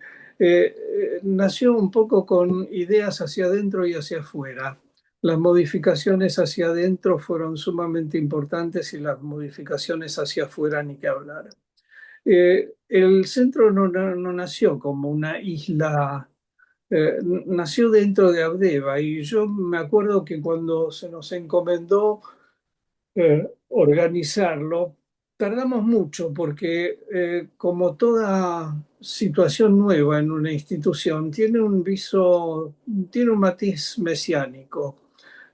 nació un poco con ideas hacia adentro y hacia afuera. Las modificaciones hacia adentro fueron sumamente importantes y las modificaciones hacia afuera ni que hablar. El centro no nació como una isla, nació dentro de Abdeva y yo me acuerdo que cuando se nos encomendó organizarlo, tardamos mucho porque como toda situación nueva en una institución, tiene un tiene un matiz mesiánico,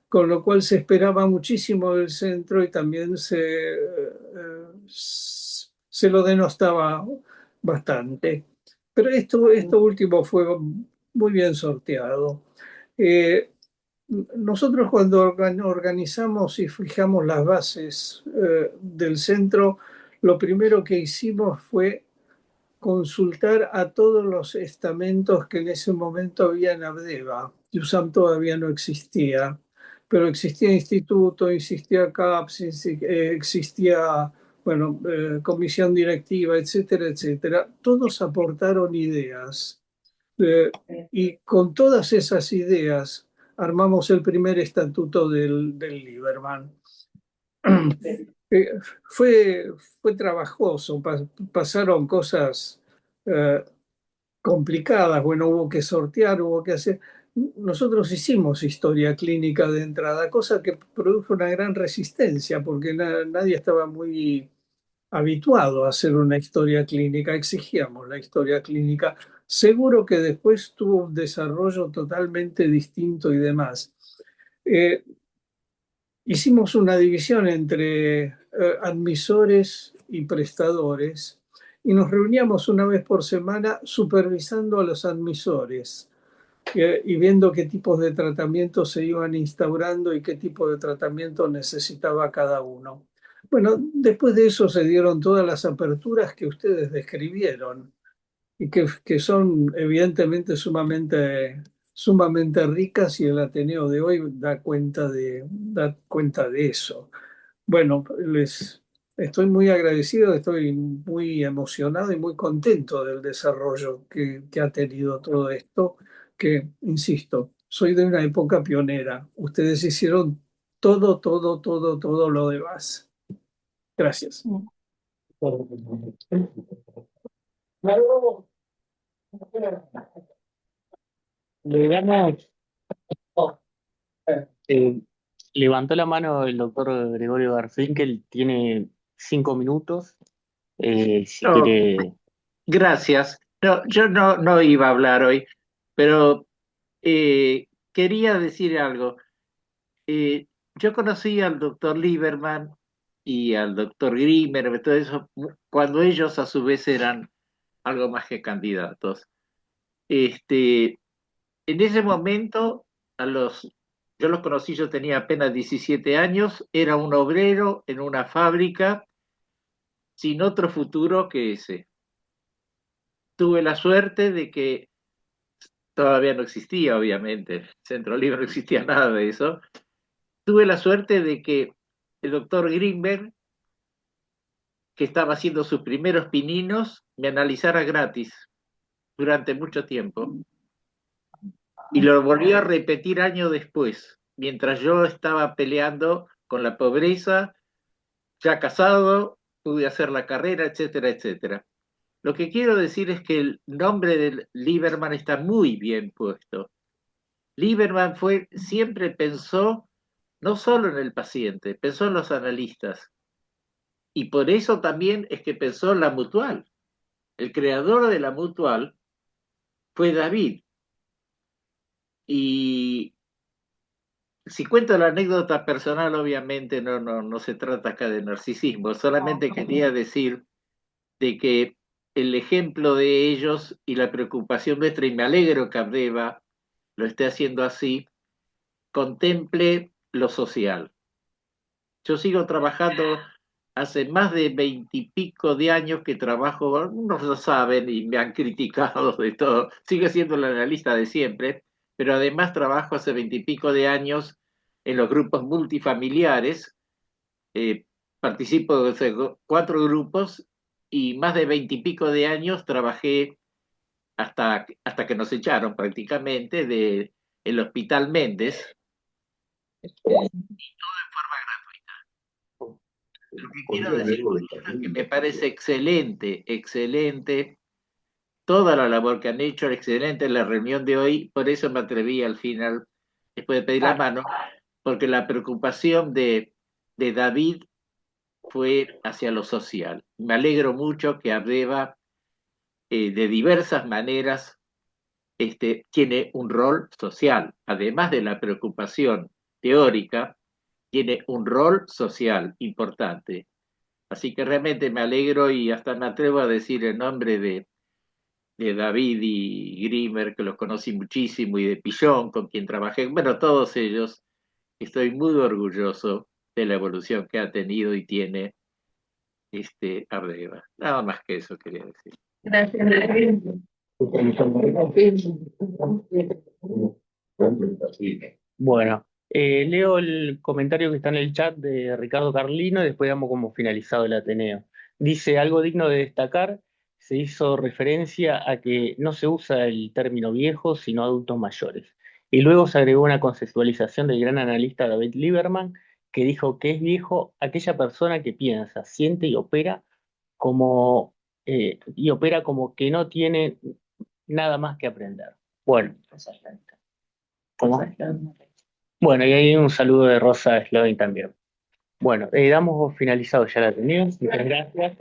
con lo cual se esperaba muchísimo del centro y también se lo denostaba bastante. Pero esto último fue muy bien sorteado. Eh, Nosotros cuando organizamos y fijamos las bases del centro, lo primero que hicimos fue consultar a todos los estamentos que en ese momento había en Abdeva. USAM todavía no existía, pero existía instituto, existía CAPS, existía, bueno, comisión directiva, etcétera, etcétera. Todos aportaron ideas. Y con todas esas ideas armamos el primer estatuto del Lieberman. Fue trabajoso, pasaron cosas eh, complicadas, bueno, hubo que sortear, hubo que hacer. Nosotros hicimos historia clínica de entrada, cosa que produjo una gran resistencia, porque nadie estaba muy habituado a hacer una historia clínica, exigíamos la historia clínica. Seguro que después tuvo un desarrollo totalmente distinto y demás. Eh, Hicimos una división entre admisores y prestadores y nos reuníamos una vez por semana supervisando a los admisores y viendo qué tipos de tratamientos se iban instaurando y qué tipo de tratamiento necesitaba cada uno. Bueno, después de eso se dieron todas las aperturas que ustedes describieron y que son evidentemente sumamente ricas y el Ateneo de hoy da cuenta de eso. Bueno, les estoy muy agradecido, estoy muy emocionado y muy contento del desarrollo que ha tenido todo esto, que, insisto, soy de una época pionera. Ustedes hicieron todo lo demás. Gracias. Le damos. Eh, Levantó la mano el doctor Gregorio Garcín, que él tiene 5 minutos. Si No, quiere. gracias. No, yo no iba a hablar hoy, pero quería decir algo. Yo conocí al doctor Lieberman y al doctor Grimmer, todo eso, cuando ellos a su vez eran algo más que candidatos. En ese momento, yo los conocí, yo tenía apenas 17 años, era un obrero en una fábrica sin otro futuro que ese. Tuve la suerte de que todavía no existía, obviamente, el Centro Libre no existía nada de eso. Tuve la suerte de que el doctor Greenberg, que estaba haciendo sus primeros pininos, me analizara gratis durante mucho tiempo. Y lo volvió a repetir años después, mientras yo estaba peleando con la pobreza, ya casado, pude hacer la carrera, etcétera, etcétera. Lo que quiero decir es que el nombre de Lieberman está muy bien puesto. Lieberman siempre pensó no solo en el paciente, pensó en los analistas. Y por eso también es que pensó en la Mutual. El creador de la Mutual fue David. Y si cuento la anécdota personal, obviamente no se trata acá de narcisismo, solamente quería decir de que el ejemplo de ellos y la preocupación nuestra, y me alegro que Abdeva lo esté haciendo así, contemple lo social. Yo sigo trabajando hace más de 20 y pico de años que trabajo, algunos lo saben y me han criticado de todo, sigo siendo el analista de siempre, pero además trabajo hace 20 y pico de años en los grupos multifamiliares, participo de 4 grupos y más de 20 y pico de años trabajé hasta que nos echaron prácticamente el Hospital Méndez, y todo en forma gratuita. Lo que quiero decir con esto es que me parece excelente toda la labor que han hecho, excelente la reunión de hoy, por eso me atreví al final, después de pedir la mano, porque la preocupación de David fue hacia lo social. Me alegro mucho que Abdeva de diversas maneras tiene un rol social, además de la preocupación teórica, tiene un rol social importante. Así que realmente me alegro y hasta me atrevo a decir en nombre de David y Grimmer, que los conocí muchísimo, y de Pillón, con quien trabajé, bueno, todos ellos, estoy muy orgulloso de la evolución que ha tenido y tiene Abdeva. Nada más que eso quería decir. Gracias. Bueno, leo el comentario que está en el chat de Ricardo Carlino y después damos como finalizado el Ateneo. Dice, algo digno de destacar, se hizo referencia a que no se usa el término viejo, sino adultos mayores. Y luego se agregó una conceptualización del gran analista David Lieberman, que dijo que es viejo aquella persona que piensa, siente y opera como que no tiene nada más que aprender. Bueno, ¿cómo? Bueno, y ahí un saludo de Rosa Slovin también. Bueno, damos finalizado ya la reunión. Muchas gracias.